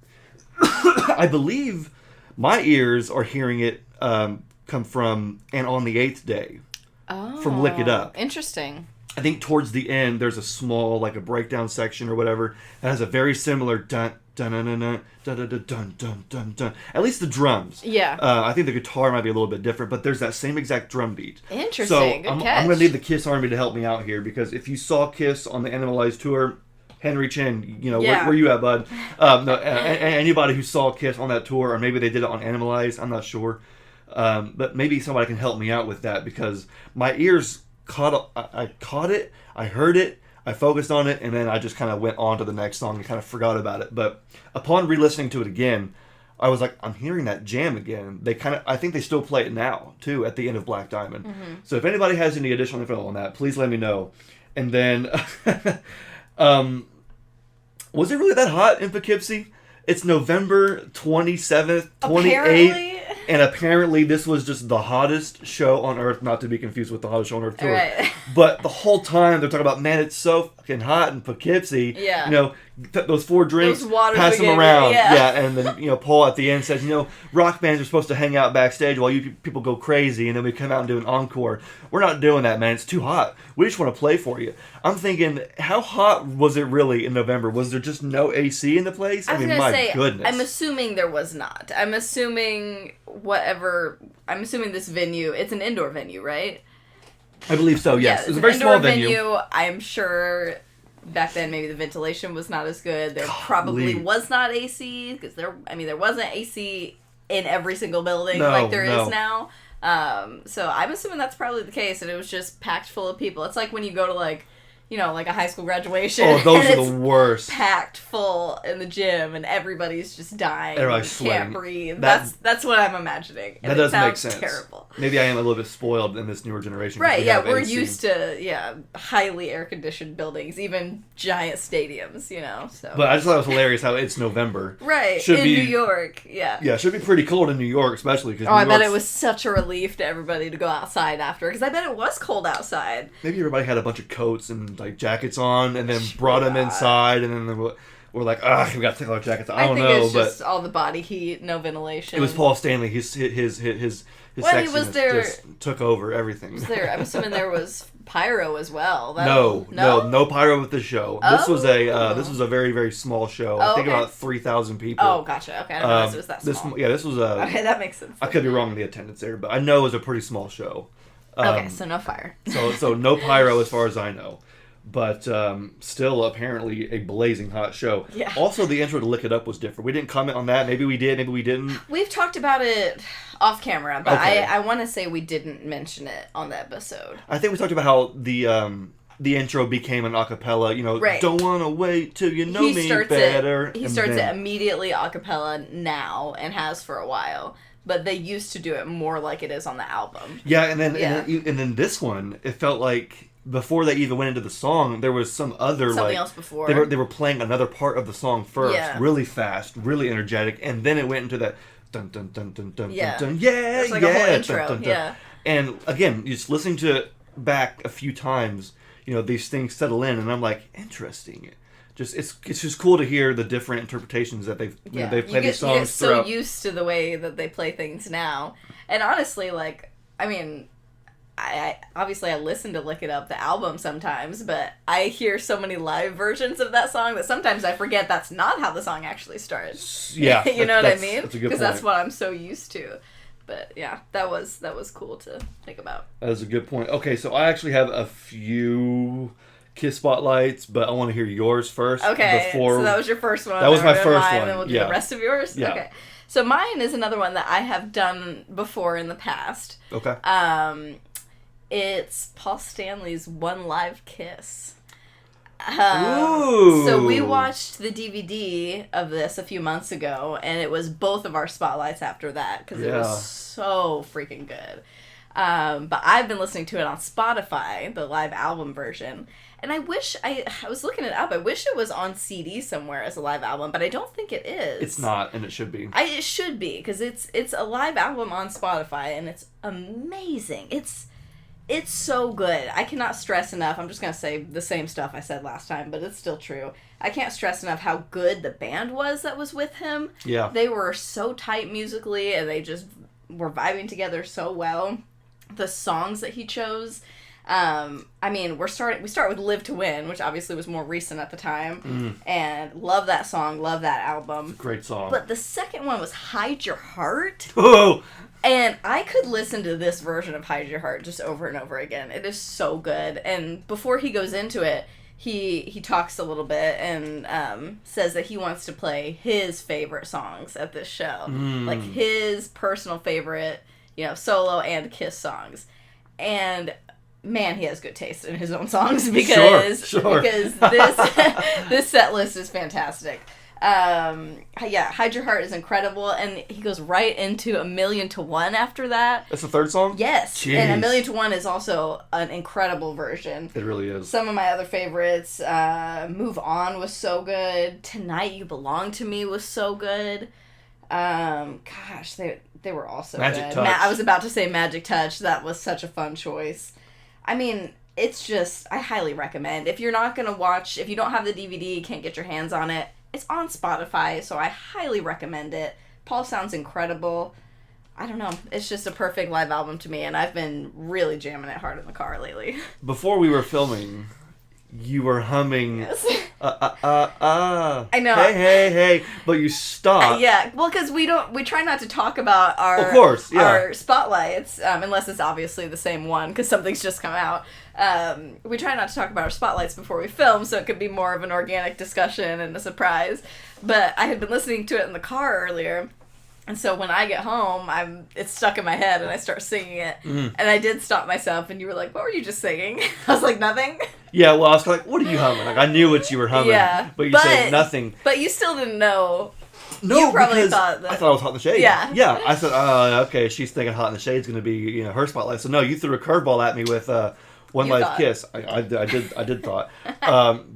I believe my ears are hearing it come from "And on the Eighth Day" from Lick It Up. Interesting. I think towards the end there's a small, like a breakdown section or whatever that has a very similar dun dun dun dun dun dun dun dun dun dun. At least the drums. Yeah. I think the guitar might be a little bit different, but there's that same exact drum beat. Interesting. So Good I'm catch. going to need the Kiss Army to help me out here, because if you saw Kiss on the Animalize tour, Henry Chin, where you at, bud? Anybody who saw Kiss on that tour, or maybe they did it on Animalize, I'm not sure. But maybe somebody can help me out with that, because my ears I caught it, I heard it, I focused on it, and then I just kind of went on to the next song and kind of forgot about it. But upon re-listening to it again, I was like, I'm hearing that jam again. I think they still play it now, too, at the end of Black Diamond. Mm-hmm. So if anybody has any additional info on that, please let me know. And then, was it really that hot in Poughkeepsie? It's November 27th, 28th. And apparently this was just the hottest show on Earth, not to be confused with the hottest show on Earth tour. Right. But the whole time they're talking about, man, it's so fucking hot in Poughkeepsie. Yeah. Those 4 drinks, pass them around. And then, Paul at the end says, rock bands are supposed to hang out backstage while you people go crazy, and then we come out and do an encore. We're not doing that, man. It's too hot. We just want to play for you. I'm thinking, how hot was it really in November? Was there just no AC in the place? I mean, my goodness. I'm assuming there was not. I'm assuming this venue, it's an indoor venue, right? I believe so, yes. Yeah, it's a very small venue. I'm sure back then maybe the ventilation was not as good. There probably was not AC, because there wasn't AC in every single building like there is now. So I'm assuming that's probably the case, and it was just packed full of people. It's like when you go to like a high school graduation. Oh, those are the worst. Packed full in the gym, and everybody's just dying. Everybody's sweating. Can't breathe. That's what I'm imagining. And that doesn't make sense. Terrible. Maybe I am a little bit spoiled in this newer generation. Right, we're used to, highly air-conditioned buildings, even giant stadiums, so. But I just thought it was hilarious how it's November. Right, in New York, yeah. Yeah, it should be pretty cold in New York, especially because I bet it was such a relief to everybody to go outside after, because I bet it was cold outside. Maybe everybody had a bunch of coats and, jackets on, and then brought them inside, and then we're like, we got to take our jackets off. I don't know, think it's just all the body heat, no ventilation. It was Paul Stanley. His sexiness there, just took over everything. I'm assuming there was pyro as well. No pyro with the show. This was a very, very small show. I think about 3,000 people. Oh, gotcha. Okay, I didn't realize it was that small. This was a... Okay, that makes sense. I could be wrong in the attendance there, but I know it was a pretty small show. Okay, so no fire. so no pyro as far as I know. But still, apparently, a blazing hot show. Yeah. Also, the intro to Lick It Up was different. We didn't comment on that. Maybe we did. Maybe we didn't. We've talked about it off camera, but okay. I want to say we didn't mention it on the episode. I think we talked about how the intro became an acapella. Right. Don't want to wait till you know me better. He starts it immediately acapella now and has for a while. But they used to do it more like it is on the album. Yeah, and then this one, it felt like... Before they even went into the song, there was something else before. They were playing another part of the song first, really fast, really energetic, and then it went into that dun dun dun dun dun dun dun. Yeah, it's like a whole intro. Dun, dun, dun. Yeah. And again, just listening to it back a few times, these things settle in, and I'm like, interesting. It's just cool to hear the different interpretations that they play these songs. You get so used to the way that they play things now, and honestly, I obviously listen to Lick It Up, the album, sometimes, but I hear so many live versions of that song that sometimes I forget that's not how the song actually starts. Yeah. You know what I mean? That's a good point. Because that's what I'm so used to. But yeah, that was cool to think about. That is a good point. Okay, so I actually have a few Kiss spotlights, but I want to hear yours first. Okay, so that was your first one. That was my first one. one. And then we'll do the rest of yours? Yeah. Okay. So mine is another one that I have done before in the past. Okay. It's Paul Stanley's One Live Kiss. Ooh. So we watched the DVD of this a few months ago, and it was both of our spotlights after that, because it was so freaking good. But I've been listening to it on Spotify, the live album version. And I wish, I was looking it up, I wish it was on CD somewhere as a live album, but I don't think it is. It's not, and it should be. It should be, because it's a live album on Spotify, and it's amazing. It's so good. I cannot stress enough, I'm just going to say the same stuff I said last time, but it's still true. I can't stress enough how good the band was that was with him. Yeah. They were so tight musically, and they just were vibing together so well. The songs that he chose... I mean, we start with Live to Win, which obviously was more recent at the time, and love that song, love that album. Great song. But the second one was Hide Your Heart. Oh! And I could listen to this version of Hide Your Heart just over and over again. It is so good. And before he goes into it, he talks a little bit and says that he wants to play his favorite songs at this show. Like his personal favorite, solo and Kiss songs. And... man, he has good taste in his own songs because this set list is fantastic. Hide Your Heart is incredible, and he goes right into A Million to One after that. That's the third song? Yes. Jeez. And A Million to One is also an incredible version. It really is. Some of my other favorites, Move On was so good. Tonight You Belong to Me was so good. Gosh, they were all so Magic good. Touch. I was about to say Magic Touch. That was such a fun choice. I mean, it's just, I highly recommend. If you're not going to watch, if you don't have the DVD, can't get your hands on it, it's on Spotify, so I highly recommend it. Paul sounds incredible. I don't know. It's just a perfect live album to me, and I've been really jamming it hard in the car lately. Before we were filming, you were humming, Yes. I know. Hey, but you stopped. Yeah, well, because we try not to talk about our spotlights, unless it's obviously the same one, because something's just come out. We try not to talk about our spotlights before we film, so it could be more of an organic discussion and a surprise. But I had been listening to it in the car earlier, and so when I get home, it's stuck in my head, and I start singing it. And I did stop myself, and you were like, what were you just singing? I was like, nothing. Yeah, well, I was like, what are you humming? Like, I knew what you were humming, but you said nothing. But you still didn't know. No, you probably because thought that. I thought it was Hot in the Shade. Yeah. Yeah, I said, okay, she's thinking Hot in the Shade's going to be, her spotlight. So no, you threw a curveball at me with One Live Kiss. I did thought.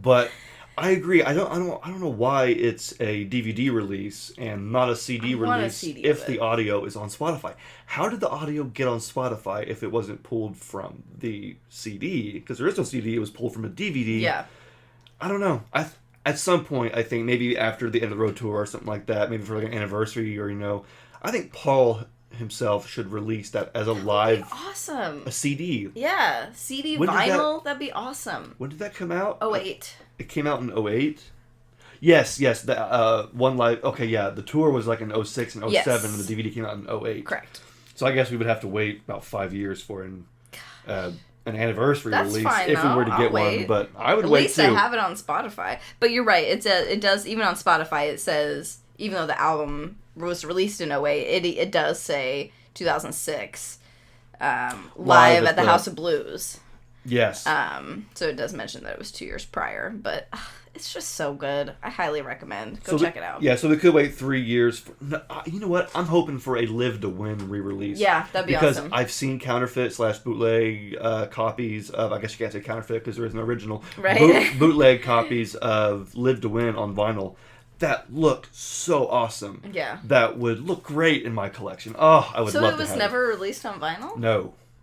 But I agree. I don't know why it's a DVD release and not a CD release if the audio is on Spotify. How did the audio get on Spotify if it wasn't pulled from the CD? Because there is no CD. It was pulled from a DVD. Yeah. I don't know. At some point, I think maybe after the End of the Road tour or something like that, maybe for like an anniversary or I think Paul himself should release that as a live, awesome, a CD. Yeah, CD vinyl. That'd be awesome. When did that come out? 2008. It came out in 2008? Yes. The One Live. Okay, yeah. The tour was like in 2006 and 2007, and the DVD came out in 2008. Correct. So I guess we would have to wait about 5 years for an anniversary release fine, if we were to get one. But I would wait too. At least I have it on Spotify. But you're right. It does, even on Spotify, it says, even though the album was released in 2008, it does say 2006 live at the House of Blues. Yes. So it does mention that it was 2 years prior, but it's just so good. I highly recommend. Go check it out. Yeah, so we could wait 3 years. You know what? I'm hoping for a Live to Win re-release. Yeah, that'd be awesome. Because I've seen counterfeit / bootleg copies of, I guess you can't say counterfeit because there is an original. Right. Bootleg copies of Live to Win on vinyl that look so awesome. Yeah. That would look great in my collection. Oh, I would love to have it. So it was never released on vinyl?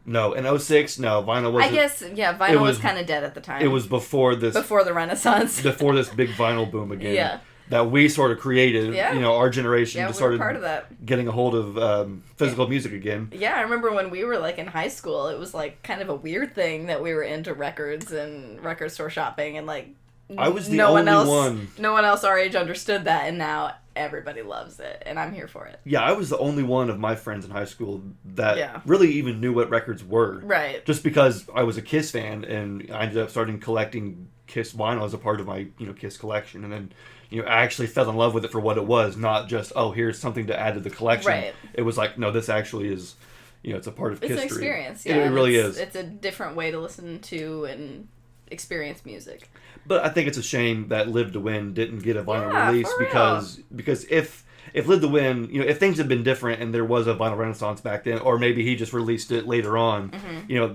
No, in 2006, no, vinyl wasn't. I guess, vinyl was kind of dead at the time. It was before this. Before the Renaissance. Before this big vinyl boom again. Yeah. That we sort of created, our generation just started part of that. Getting a hold of physical music again. Yeah, I remember when we were like in high school, it was like kind of a weird thing that we were into records and record store shopping and like I was the only one. No one else our age understood that, and now everybody loves it, and I'm here for it. Yeah, I was the only one of my friends in high school that really even knew what records were. Right. Just because I was a Kiss fan, and I ended up starting collecting Kiss vinyl as a part of my Kiss collection, and then I actually fell in love with it for what it was, not just here's something to add to the collection. Right. It was like, no, this actually is, it's a part of Kiss. It's an experience. Yeah, it really is. It's a different way to listen to and experience music. But I think it's a shame that Live to Win didn't get a vinyl release because if Live to Win, if things had been different and there was a vinyl renaissance back then, or maybe he just released it later on,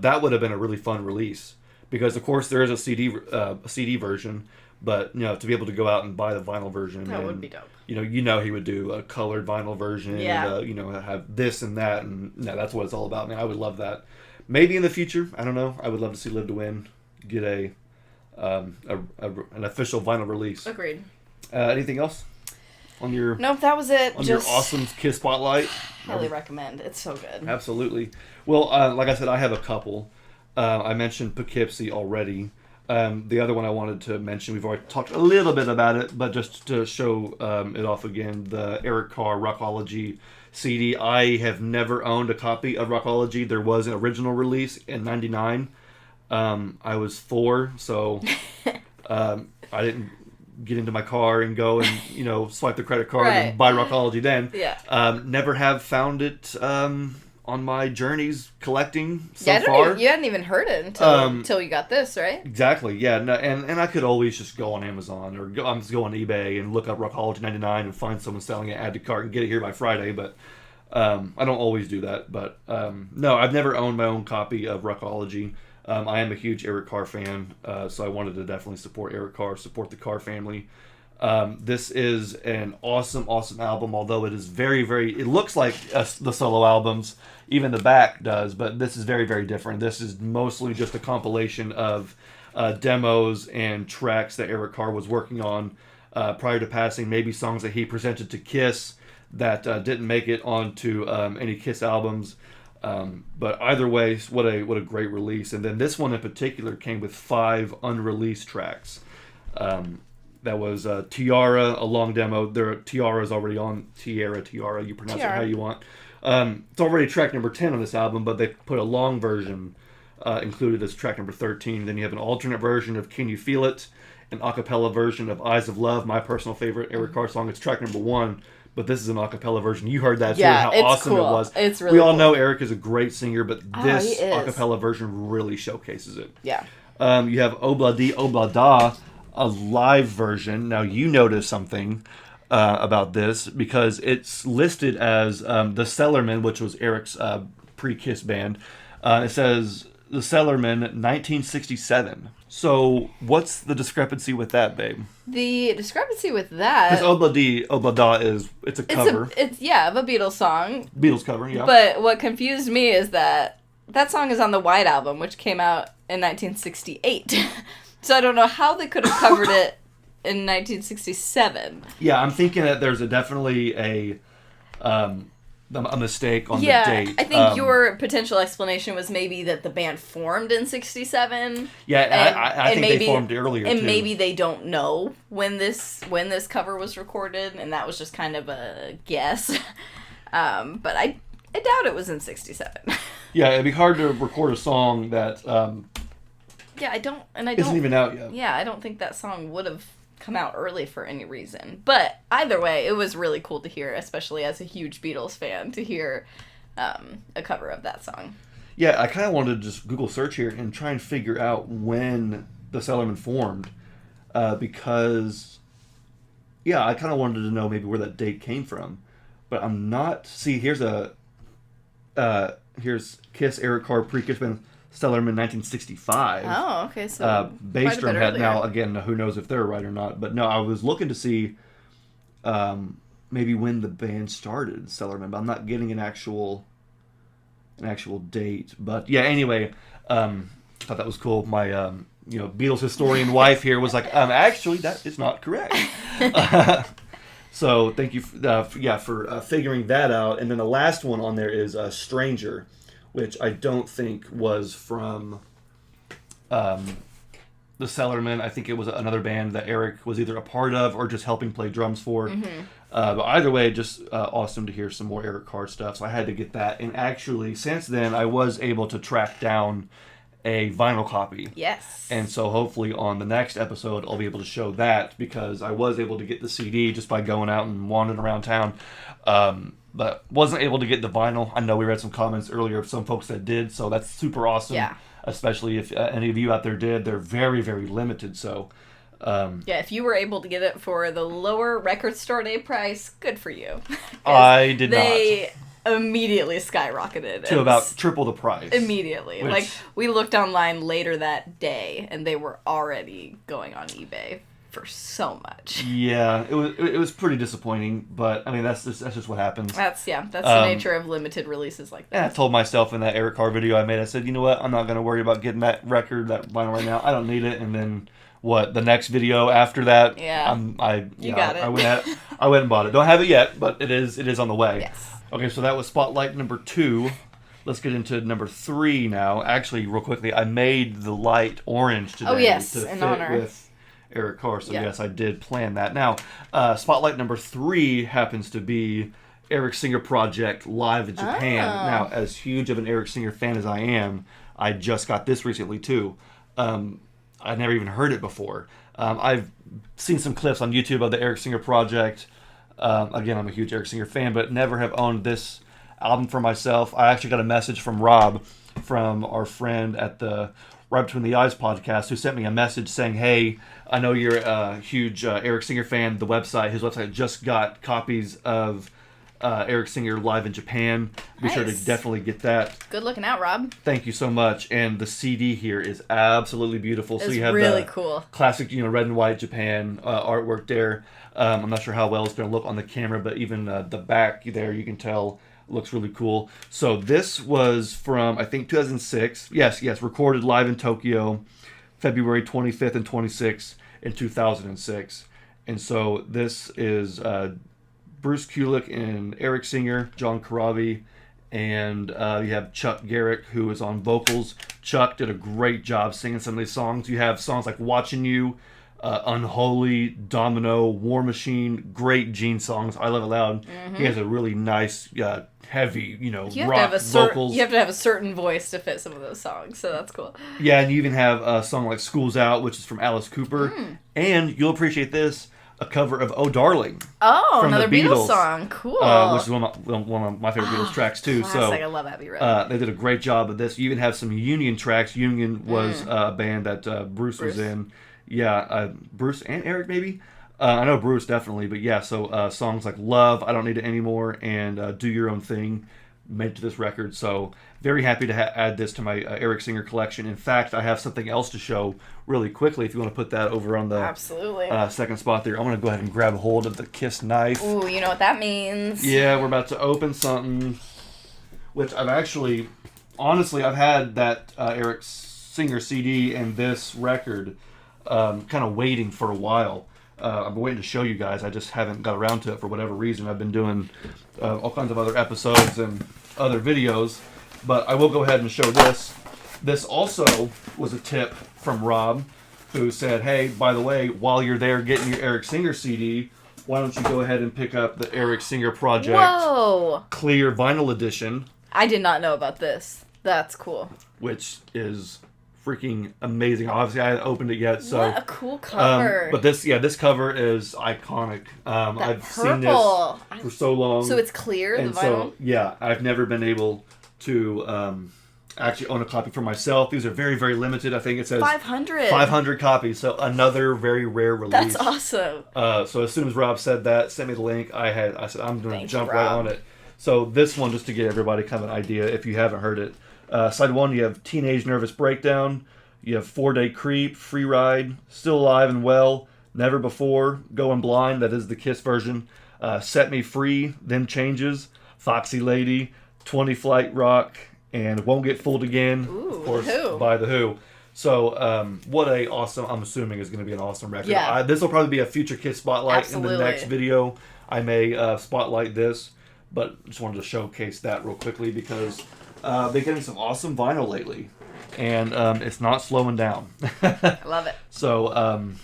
that would have been a really fun release. Because of course there is a CD version, but to be able to go out and buy the vinyl version, would be dope. He would do a colored vinyl version, and, have this and that, and that's what it's all about, man. I would love that. Maybe in the future, I don't know. I would love to see Live to Win get an official vinyl release. Agreed. Anything else on your? Nope, that was it. On your awesome Kiss spotlight. Highly recommend. It's so good. Absolutely. Well, like I said, I have a couple. I mentioned Poughkeepsie already. The other one I wanted to mention, we've already talked a little bit about it, but just to show it off again, the Eric Carr Rockology CD. I have never owned a copy of Rockology. There was an original release in '99. I was 4, so I didn't get into my car and go and swipe the credit card and buy Rockology then. Yeah. Never have found it on my journeys collecting so far. You hadn't even heard it until you got this, right? Exactly. Yeah. No, and I could always just go on Amazon or go on eBay and look up Rockology '99 and find someone selling it, add to cart, and get it here by Friday. But I don't always do that. But no, I've never owned my own copy of Rockology. I am a huge Eric Carr fan, so I wanted to definitely support Eric Carr, support the Carr family. This is an awesome, awesome album, although it is very, very... It looks like the solo albums, even the back does, but this is very, very different. This is mostly just a compilation of demos and tracks that Eric Carr was working on prior to passing, maybe songs that he presented to Kiss that didn't make it onto any Kiss albums. But either way, what a great release. And then this one in particular came with 5 unreleased tracks. That was Tiara, a long demo. Tiara is already on Tiara. You pronounce it how you want. It's already track number 10 on this album, but they put a long version included as track number 13. Then you have an alternate version of Can You Feel It, an a cappella version of Eyes of Love, my personal favorite Eric Carr song. It's track number 1. But this is an a cappella version. You heard that too, how awesome cool. it was. It's really We all cool. know Eric is a great singer, but this a cappella version really showcases it. Yeah. You have Obla Di Obla Da, a live version. Now, you noticed something about this because it's listed as the Cellarman, which was Eric's pre-Kiss band. It says the Cellarman 1967. So, what's the discrepancy with that, babe? The discrepancy with that... Because Obla Da it's a cover. It's of a Beatles song. Beatles cover, yeah. But what confused me is that song is on the White Album, which came out in 1968. So I don't know how they could have covered it in 1967. Yeah, I'm thinking that there's definitely a mistake on the date. I think your potential explanation was maybe that the band formed in 67. Yeah, I think they formed earlier, and too. maybe they don't know when this cover was recorded, and that was just kind of a guess. But I doubt it was in 67. Yeah, it'd be hard to record a song that isn't even out yet. Yeah, I don't think that song would have come out early for any reason. But either way, it was really cool to hear, especially as a huge Beatles fan, to hear a cover of that song. Yeah, I kind of wanted to just Google search here and try and figure out when the Cellarman formed, because, I kind of wanted to know maybe where that date came from, but I'm not. See, here's Kiss, Eric Carr, pre-Kiss band, Cellarman 1965. Oh, okay. So Bassdrum had, now again, who knows if they're right or not, but no, I was looking to see maybe when the band started, Cellarman, but I'm not getting an actual date. But yeah, anyway, I thought that was cool. My Beatles historian wife here was like, actually, that is not correct. So thank you for figuring that out. And then the last one on there is Stranger, which I don't think was from the Cellarmen, I think it was another band that Eric was either a part of or just helping play drums for. But either way, just awesome to hear some more Eric Carr stuff. So I had to get that. And actually, since then, I was able to track down a vinyl copy. Yes. And so hopefully on the next episode, I'll be able to show that, because I was able to get the CD just by going out and wandering around town. But wasn't able to get the vinyl. I know we read some comments earlier of some folks that did, so that's super awesome. Yeah. Especially if any of you out there did. They're very, very limited, so... yeah, if you were able to get it for the lower record store day price, good for you. I did not. They immediately skyrocketed. To about triple the price. Immediately. Like, we looked online later that day, and they were already going on eBay for so much. Yeah, it was pretty disappointing, but I mean that's just what happens. That's the nature of limited releases like that. And I told myself in that Eric Carr video I made, I said, you know what, I'm not going to worry about getting that record, that vinyl right now. I don't need it. And then the next video after that? Yeah, I got it. I went and bought it. Don't have it yet, but it is on the way. Yes. Okay, so that was Spotlight number 2. Let's get into number 3 now. Actually, real quickly, I made the light orange today. Oh yes, to in fit honor with Eric Carr. So yeah. yes, I did plan that. Now, Spotlight number 3 happens to be Eric Singer Project live in Japan. Oh. Now, as huge of an Eric Singer fan as I am, I just got this recently too. I never even heard it before. I've seen some clips on YouTube of the Eric Singer Project. Again, I'm a huge Eric Singer fan, but never have owned this album for myself. I actually got a message from Rob, from our friend at the Right Between the Eyes podcast, who sent me a message saying, hey, I know you're a huge Eric Singer fan. His website just got copies of Eric Singer live in Japan. Be sure to definitely get that. Good looking out, Rob. Thank you so much. And the CD here is absolutely beautiful. So you have really the cool classic, red and white Japan artwork there. I'm not sure how well it's going to look on the camera, but even the back there, you can tell looks really cool. So this was from, I think, 2006. Yes, recorded live in Tokyo, February 25th and 26th in 2006. And so this is Bruce Kulick and Eric Singer, John Corabi, and you have Chuck Garrick, who is on vocals. Chuck did a great job singing some of these songs. You have songs like Watching You, Unholy, Domino, War Machine, great Gene songs. I Love It Loud. Mm-hmm. He has a really nice, heavy, rock vocals. You have to have a certain voice to fit some of those songs, so that's cool. Yeah, and you even have a song like School's Out, which is from Alice Cooper. And you'll appreciate this, a cover of Oh Darling. Oh, from another the Beatles song. Cool. Which is one of my favorite Beatles tracks, too. Classic. So I love Abbey Road. They did a great job of this. You even have some Union tracks. Union was a band that Bruce was in. Yeah, Bruce and Eric, maybe? I know Bruce, definitely. But yeah, so songs like Love, I Don't Need It Anymore, and Do Your Own Thing made to this record. So very happy to add this to my Eric Singer collection. In fact, I have something else to show really quickly if you want to put that over on the absolutely second spot there. I'm going to go ahead and grab hold of the Kiss knife. Ooh, you know what that means. Yeah, we're about to open something, which I've actually, honestly, I've had that Eric Singer CD and this record kind of waiting for a while. I've been waiting to show you guys. I just haven't got around to it for whatever reason. I've been doing all kinds of other episodes and other videos, but I will go ahead and show this. This also was a tip from Rob, who said, hey, by the way, while you're there getting your Eric Singer CD, why don't you go ahead and pick up the Eric Singer Project Clear Vinyl Edition. I did not know about this. That's cool. Which is freaking amazing. Obviously, I haven't opened it yet, so what a cool cover. But this cover is iconic. I've seen this for so long. So it's clear, and the vinyl? So yeah, I've never been able to actually own a copy for myself. These are very, very limited. I think it says 500 copies. So another very rare release. That's awesome. So as soon as Rob said that, sent me the link, I said I'm going to jump right on it. So this one, just to get everybody kind of an idea, if you haven't heard it. Side 1, you have Teenage Nervous Breakdown. You have 4-Day Creep, Free Ride, Still Alive and Well, Never Before, Going Blind, that is the Kiss version. Set Me Free, Them Changes, Foxy Lady, 20 Flight Rock, and Won't Get Fooled Again. Ooh, of course, Who. by The Who. So, what a awesome, I'm assuming is going to be an awesome record. Yeah. This will probably be a future Kiss Spotlight. Absolutely. In the next video. I may spotlight this, but just wanted to showcase that real quickly because they're getting some awesome vinyl lately. and it's not slowing down. I love it. So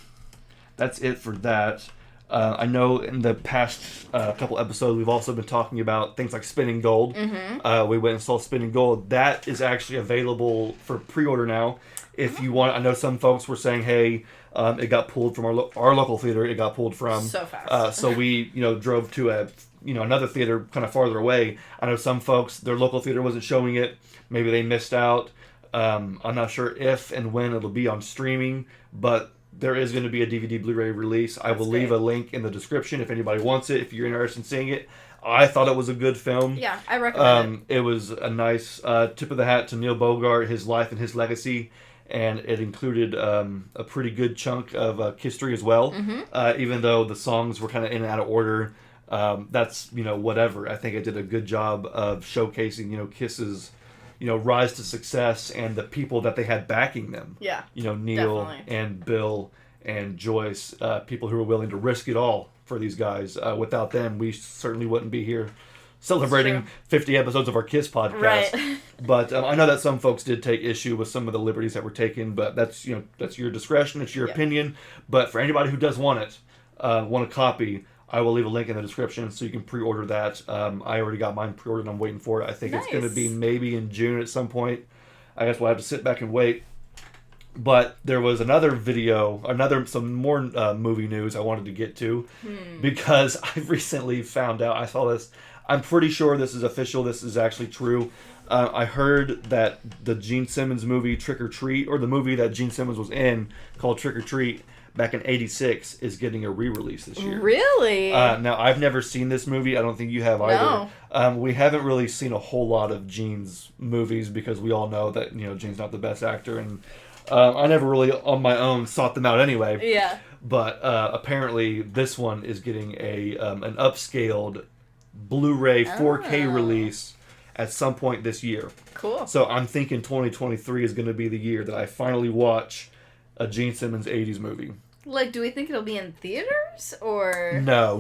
that's it for that. I know in the past couple episodes we've also been talking about things like Spinning Gold. Mm-hmm. We went and saw Spinning Gold. That is actually available for pre-order now. If you want, I know some folks were saying, "Hey, it got pulled from our local theater. It got pulled from So fast." So we drove to another theater kind of farther away. I know some folks, their local theater wasn't showing it. Maybe they missed out. I'm not sure if and when it'll be on streaming, but there is going to be a DVD Blu-ray release. I will leave a link in the description if anybody wants it, if you're interested in seeing it. I thought it was a good film. Yeah, I recommend it. It was a nice tip of the hat to Neil Bogart, his life and his legacy, and it included a pretty good chunk of history as well, even though the songs were kind of in and out of order. That's, whatever. I think it did a good job of showcasing, Kiss's rise to success and the people that they had backing them. Yeah. Neil definitely. and Bill and Joyce, people who were willing to risk it all for these guys. Without them, we certainly wouldn't be here celebrating 50 episodes of our Kiss podcast. Right. But I know that some folks did take issue with some of the liberties that were taken, but that's your discretion, it's your opinion. But for anybody who does want it, want a copy, I will leave a link in the description so you can pre-order that. I already got mine pre-ordered. I'm waiting for it. I think it's going to be maybe in June at some point. I guess we'll have to sit back and wait. But there was another video, some more movie news I wanted to get to because I recently found out, I saw this, I'm pretty sure this is official, this is actually true. I heard that the Gene Simmons movie Trick or Treat, or the movie that Gene Simmons was in called Trick or Treat, back in '86, is getting a re-release this year. Really? Now, I've never seen this movie. I don't think you have either. No. We haven't really seen a whole lot of Gene's movies because we all know that Gene's not the best actor, and I never really on my own sought them out anyway. Yeah. But apparently, this one is getting an upscaled Blu-ray 4K release at some point this year. Cool. So I'm thinking 2023 is going to be the year that I finally watch a Gene Simmons 80s movie. Like, do we think it'll be in theaters or no?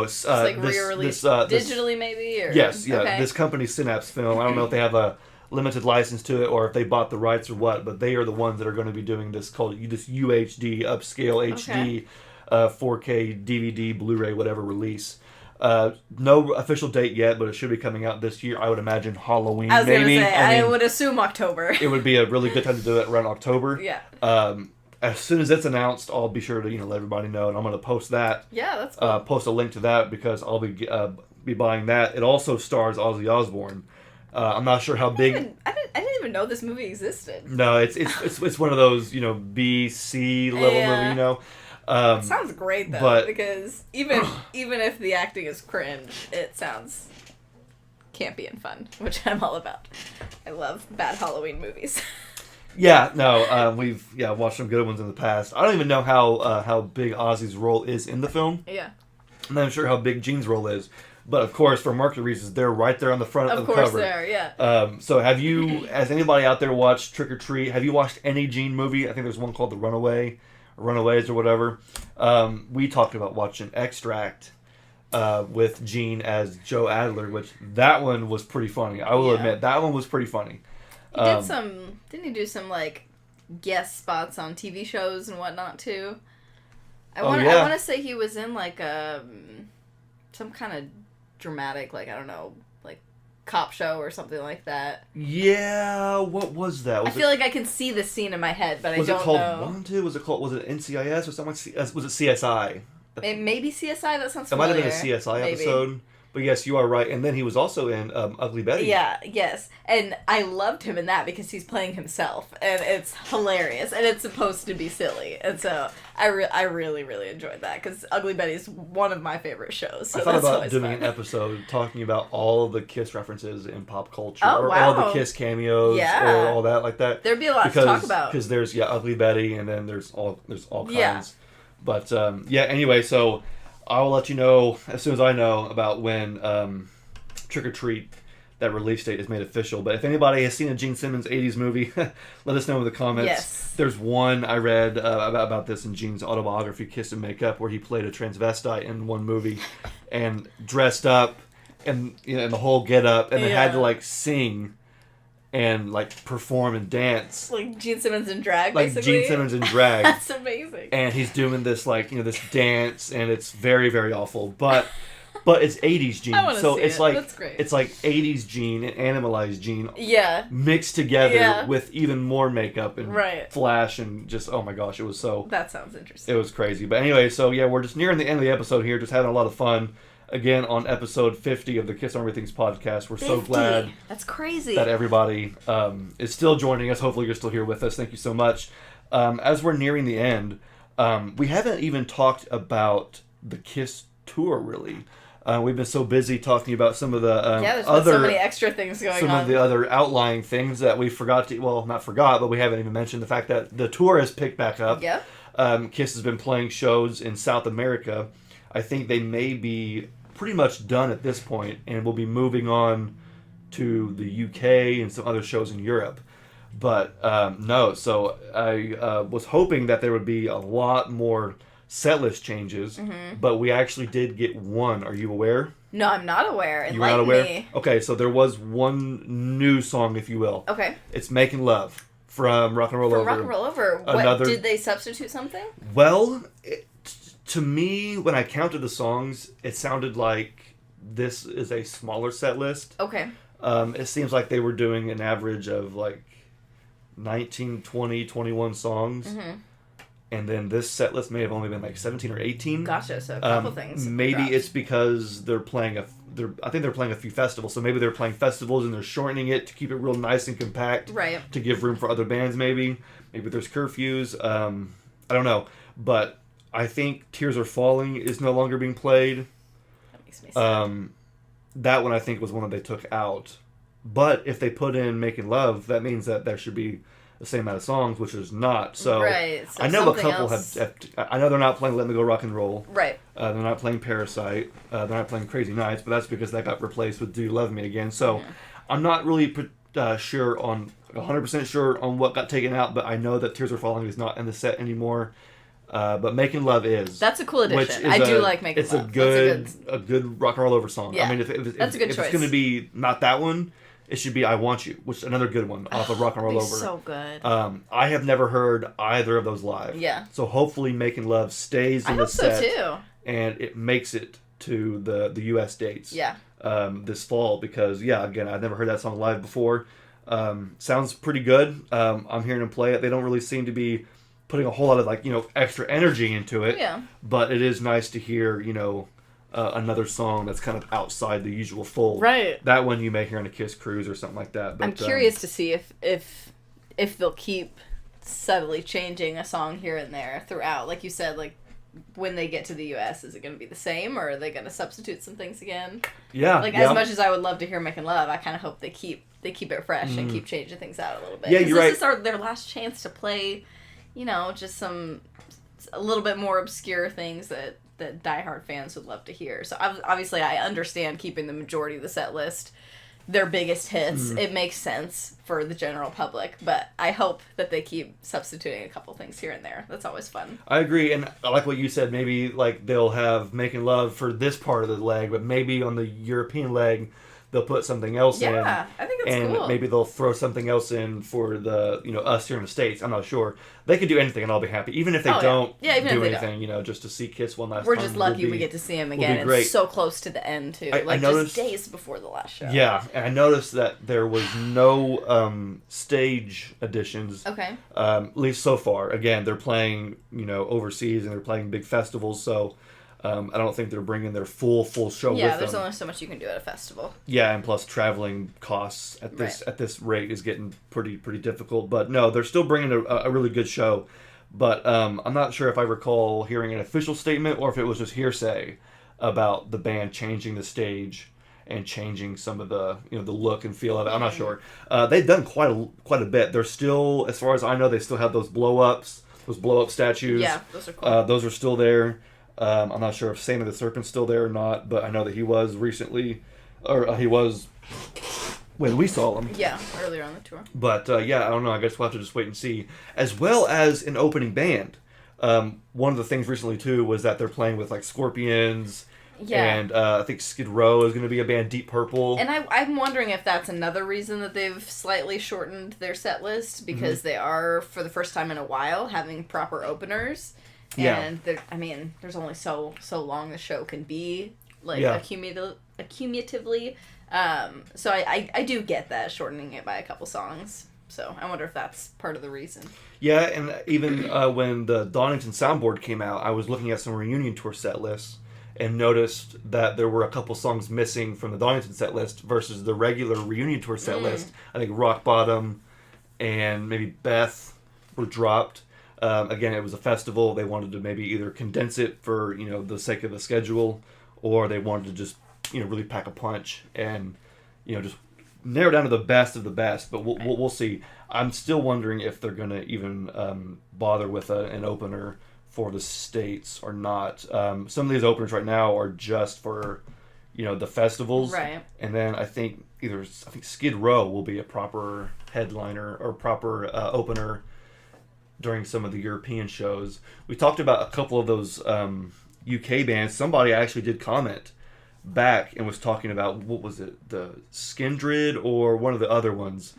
It's like re-released digitally, maybe. Or yes, yeah. This company Synapse Film. I don't know if they have a limited license to it or if they bought the rights or what, but they are the ones that are going to be doing this called this UHD upscale HD 4K DVD Blu-ray whatever release. No official date yet, but it should be coming out this year. I would imagine Halloween. I was maybe. Gonna say, I would assume October. It would be a really good time to do it around October. Yeah. As soon as it's announced, I'll be sure to let everybody know, and I'm going to post that. Yeah, that's cool. Post a link to that because I'll be buying that. It also stars Ozzy Osbourne. I'm not sure how big. I didn't even know this movie existed. No, it's one of those B, C level movie. It sounds great though, because even if the acting is cringe, it sounds campy and fun, which I'm all about. I love bad Halloween movies. Yeah, no, we've watched some good ones in the past. I don't even know how big Ozzy's role is in the film. Yeah. I'm not sure how big Gene's role is, but of course, for market reasons, they're right there on the front of the cover. Of course, they are. Yeah. So, has anybody out there watched Trick or Treat? Have you watched any Gene movie? I think there's one called The Runaways or whatever. We talked about watching Extract with Gene as Joe Adler, which that one was pretty funny. I will admit that one was pretty funny. He did didn't he do some like guest spots on TV shows and whatnot too? I want to say he was in like some kind of dramatic, like I don't know, like cop show or something like that. Yeah, what was that? I feel like I can see the scene in my head, but I don't know. Was it called Wanted? Was it NCIS or something? Was it CSI? Maybe CSI. That sounds familiar. It might have been a CSI episode. But yes, you are right. And then he was also in Ugly Betty. Yeah, yes. And I loved him in that because he's playing himself. And it's hilarious. And it's supposed to be silly. And so I really, really enjoyed that because Ugly Betty is one of my favorite shows. So I thought about doing an episode talking about all of the Kiss references in pop culture. Or all the Kiss cameos or all that like that. There'd be a lot to talk about. Because there's, Ugly Betty and then there's all kinds. Yeah. But, anyway, so I will let you know as soon as I know about when Trick or Treat, that release date, is made official. But if anybody has seen a Gene Simmons 80s movie, let us know in the comments. Yes. There's one I read about this in Gene's autobiography, Kiss and Make Up, where he played a transvestite in one movie and dressed up and the whole get up and they had to like sing and like perform and dance. Like Gene Simmons in drag, like basically? Gene Simmons in drag. That's amazing. And he's doing this like, this dance, and it's very, very awful. But it's 80s Gene. I want to So see it's it. like That's great. it's like 80s Gene and animalized Gene Yeah. mixed together Yeah. with even more makeup and Right. flash and just, oh my gosh, it was so... That sounds interesting. It was crazy. But anyway, so yeah, we're just nearing the end of the episode here, just having a lot of fun. Again, on episode 50 of the Kiss on Everything's podcast. We're 50. so glad That's crazy. that everybody is still joining us. Hopefully you're still here with us. Thank you so much. As we're nearing the end, we haven't even talked about the Kiss tour, really. We've been so busy talking about some of the there's other... been so many extra things going on. Some of the other outlying things that we forgot to... Well, not forgot, but we haven't even mentioned the fact that the tour has picked back up. Yep. Kiss has been playing shows in South America. I think they may be pretty much done at this point, and we'll be moving on to the UK and some other shows in Europe. But no, so I was hoping that there would be a lot more setlist changes, but we actually did get one. Are you aware? No, I'm not aware. You were not aware? Me. Okay, so there was one new song, if you will. Okay. It's Making Love from Rock and Roll Over. Rock and Roll Over. Another... Did they substitute something? Well, to me, when I counted the songs, it sounded like this is a smaller set list. Okay. It seems like they were doing an average of like 19, 20, 21 songs. Mm-hmm. And then this set list may have only been like 17 or 18. Gotcha, so a couple things. Maybe dropped. it's because they're playing I think they're playing a few festivals, so maybe they're playing festivals and they're shortening it to keep it real nice and compact. Right. To give room for other bands, maybe. Maybe there's curfews. I don't know. But I think Tears Are Falling is no longer being played. That makes me sad. That one I think was one that they took out. But if they put in Making Love, that means that there should be the same amount of songs, which is not. So, right. So I know a couple else... have. I know they're not playing Let Me Go Rock and Roll. Right. They're not playing Parasite. They're not playing Crazy Nights, but that's because that got replaced with Do You Love Me Again. So, I'm not really sure on 100% sure on what got taken out, but I know that Tears Are Falling is not in the set anymore. But Making Love is. That's a cool addition. I do like Making Love. It's a good Rock and Roll Over song. Yeah. I mean, if that's a good choice. It's going to be not that one, it should be I Want You, which is another good one off of Rock and Roll Over. So good. I have never heard either of those live. Yeah. So hopefully Making Love stays in the set. I hope so too. And it makes it to the U.S. dates. Yeah. This fall because, again, I've never heard that song live before. Sounds pretty good. I'm hearing them play it. They don't really seem to be putting a whole lot of extra energy into it. Yeah. But it is nice to hear, another song that's kind of outside the usual fold. Right. That one you may hear on a Kiss cruise or something like that. But, I'm curious to see if they'll keep subtly changing a song here and there throughout. Like you said, when they get to the U.S., is it going to be the same, or are they going to substitute some things again? Yeah. As much as I would love to hear Making Love, I kind of hope they keep it fresh and keep changing things out a little bit. Yeah, you're right. This is their last chance to play, just a little bit more obscure things that diehard fans would love to hear. So obviously I understand keeping the majority of the set list their biggest hits. It makes sense for the general public, but I hope that they keep substituting a couple things here and there. That's always fun. I agree, and I like what you said. Maybe they'll have Making Love for this part of the leg, but maybe on the European leg they'll put something else in. Yeah, I think that's cool. And maybe they'll throw something else in for the us here in the States. I'm not sure. They could do anything and I'll be happy. Even if they don't do anything, just to see Kiss one last time. We're just lucky we get to see him again. It's so close to the end too. I noticed, just days before the last show. Yeah, and I noticed that there was no stage additions. Okay. At least so far. Again, they're playing, overseas and they're playing big festivals, so I don't think they're bringing their full show with them. Yeah, there's only so much you can do at a festival. Yeah, and plus traveling costs at this rate is getting pretty difficult. But no, they're still bringing a really good show. But I'm not sure if I recall hearing an official statement or if it was just hearsay about the band changing the stage and changing some of the the look and feel of it. I'm not sure. They've done quite a bit. They're still, as far as I know, they still have those blow up statues. Yeah, those are cool. Those are still there. I'm not sure if Saint of the Serpent's still there or not, but I know that he was recently, or he was when we saw him. Yeah, earlier on the tour. But I don't know. I guess we'll have to just wait and see. As well as an opening band. One of the things recently too was that they're playing with Scorpions Yeah. And I think Skid Row is going to be a band, Deep Purple. And I'm wondering if that's another reason that they've slightly shortened their set list, because they are, for the first time in a while, having proper openers. Yeah. And there's only so long the show can be, like, accumulatively. So I do get that, shortening it by a couple songs. So I wonder if that's part of the reason. Yeah, and even when the Donington Soundboard came out, I was looking at some reunion tour set lists and noticed that there were a couple songs missing from the Donington set list versus the regular reunion tour set list. I think Rock Bottom and maybe Beth were dropped. Again, it was a festival. They wanted to maybe either condense it for, the sake of the schedule, or they wanted to just, really pack a punch and, just narrow down to the best of the best. But we'll see. I'm still wondering if they're going to even bother with an opener for the States or not. Some of these openers right now are just for, the festivals. Right. And then I think Skid Row will be a proper headliner or proper opener during some of the European shows. We talked about a couple of those UK bands. Somebody actually did comment back and was talking about, what was it, the Skindred or one of the other ones,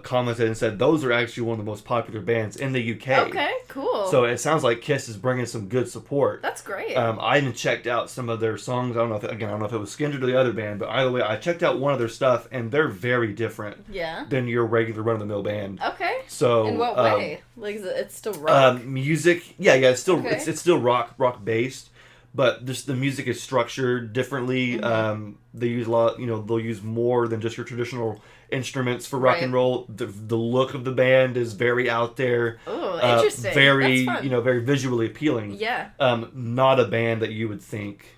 commented and said those are actually one of the most popular bands in the UK. Okay, cool. So it sounds like Kiss is bringing some good support. That's great. I even checked out some of their songs. I don't know if it was Skindred or the other band, but either way, I checked out one of their stuff, and they're very different than your regular run-of-the-mill band. Okay. So in what way? Like, it's still rock? Music, it's still rock based, but just the music is structured differently. They use a lot, they'll use more than just your traditional instruments for rock and roll. The look of the band is very out there. Oh, interesting. Very, That's fun. Very visually appealing. Yeah. Not a band that you would think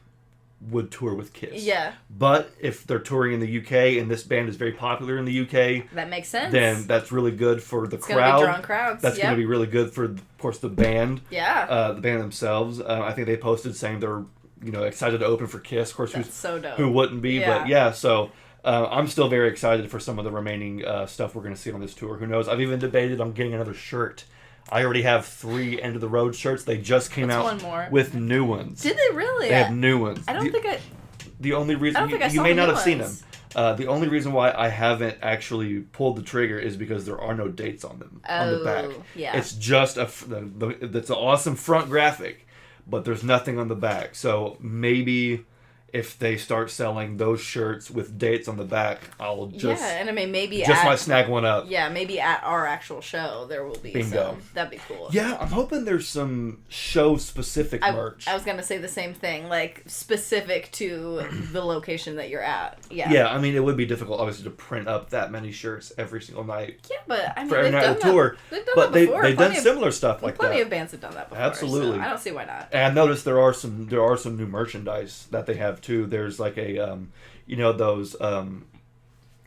would tour with Kiss. Yeah. But if they're touring in the UK and this band is very popular in the UK, that makes sense. Then that's really good for the crowd. It's going to be drawing crowds. That's going to be really good for, of course, the band. Yeah. The band themselves. I think they posted saying they're, excited to open for Kiss. Of course, that's so dope. Who wouldn't be? Yeah. But so I'm still very excited for some of the remaining stuff we're going to see on this tour. Who knows? I've even debated on getting another shirt. I already have 3 End of the Road shirts. They just came out one more. with new ones. Did they really? They have new ones. The only reason you may not have seen them. The only reason why I haven't actually pulled the trigger is because there are no dates on them on the back. Yeah. It's just that's an awesome front graphic, but there's nothing on the back. So maybe if they start selling those shirts with dates on the back, I'll just and I mean maybe might snag one up. Yeah, maybe at our actual show there will be some. That'd be cool. Yeah, I'm hoping there's some show specific merch. I was gonna say the same thing, like specific to the location that you're at. Yeah. Yeah, I mean it would be difficult obviously to print up that many shirts every single night. Yeah, but I mean for every night of the tour. They've done that before. They've done similar stuff like that. Plenty of bands have done that before. Absolutely. So I don't see why not. And I noticed there are some new merchandise that they have too. There's like a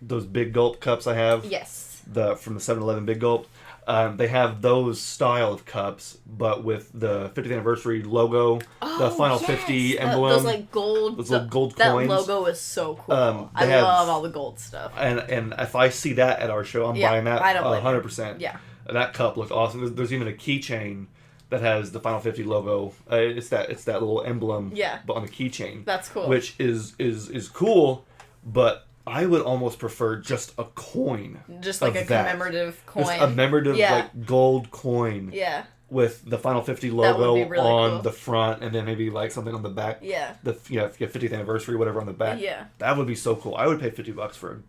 those Big Gulp cups I have. Yes. From the 7-Eleven Big Gulp. They have those style of cups, but with the 50th anniversary logo, the Final 50 emblem. Those like gold. Those little gold that coins. That logo is so cool. I love all the gold stuff. And if I see that at our show, I'm buying that 100%. Yeah. That cup looked awesome. There's even a keychain that has the Final 50 logo. It's that little emblem, but on the keychain. That's cool. Which is cool, but I would almost prefer just a coin. Just like a commemorative coin. Just a commemorative like gold coin. Yeah. With the Final 50 logo really on cool. the front, and then maybe like something on the back. Yeah. The 50th anniversary, whatever on the back. Yeah. That would be so cool. I would pay $50 for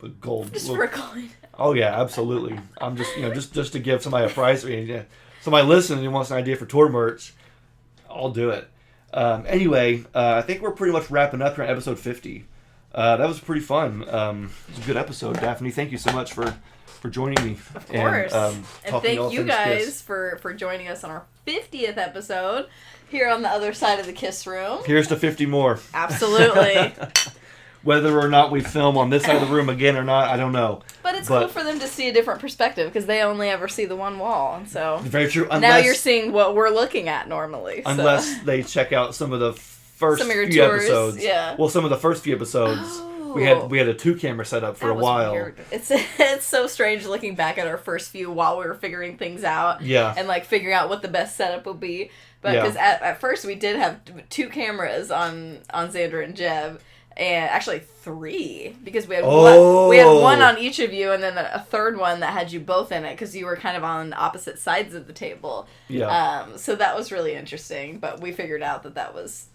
a gold. Just for a coin. Oh yeah, absolutely. I'm just just to give somebody a price. Somebody listening who wants an idea for tour merch, I'll do it. Anyway, I think we're pretty much wrapping up here on episode 50. That was pretty fun. It was a good episode, Daphne. Thank you so much for joining me. Of course. And thank you guys for joining us on our 50th episode here on the other side of the Kiss room. Here's to 50 more. Absolutely. Whether or not we film on this side of the room again or not, I don't know. But it's cool for them to see a different perspective because they only ever see the one wall. And so very true. Now you're seeing what we're looking at normally. Unless they check out some of the first few tours, episodes. Yeah. Well, some of the first few episodes. Oh, Ooh. We had a 2-camera setup for That a was while. Weird. It's so strange looking back at our first few while we were figuring things out. Yeah. And like figuring out what the best setup would be. But because at first we did have 2 cameras on Xander and Jeb. And actually 3, because we had one on each of you, and then a third one that had you both in it, because you were kind of on opposite sides of the table. Yeah. So that was really interesting, but we figured out that was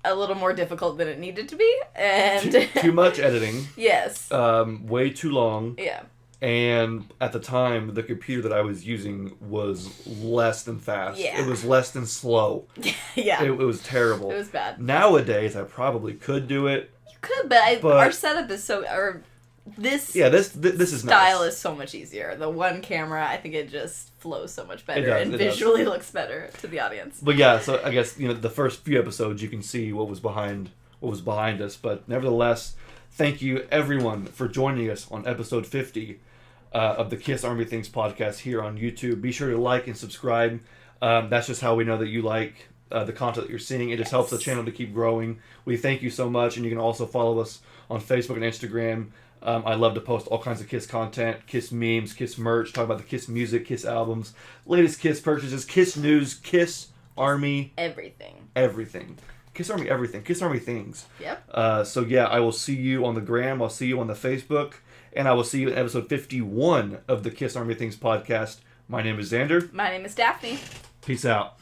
a little more difficult than it needed to be, and too much editing. Yes. Way too long. Yeah. And at the time, the computer that I was using was less than fast. Yeah. It was less than slow. Yeah. It was terrible. It was bad. Nowadays, I probably could do it. You could, but our setup is so... This is style nice. is so much easier. The one camera, I think it just flows so much better It and visually looks better to the audience. But yeah, so I guess the first few episodes you can see what was behind us. But nevertheless, thank you everyone for joining us on episode 50 of the Kiss Army Things podcast here on YouTube. Be sure to like and subscribe. That's just how we know that you like the content that you're seeing. It just helps the channel to keep growing. We thank you so much, and you can also follow us on Facebook and Instagram. I love to post all kinds of Kiss content, Kiss memes, Kiss merch, talk about the Kiss music, Kiss albums, latest Kiss purchases, Kiss news, Kiss Army. Everything. Kiss Army everything. Kiss Army things. Yep. So yeah, I will see you on the gram. I'll see you on the Facebook. And I will see you in episode 51 of the Kiss Army Things podcast. My name is Xander. My name is Daphne. Peace out.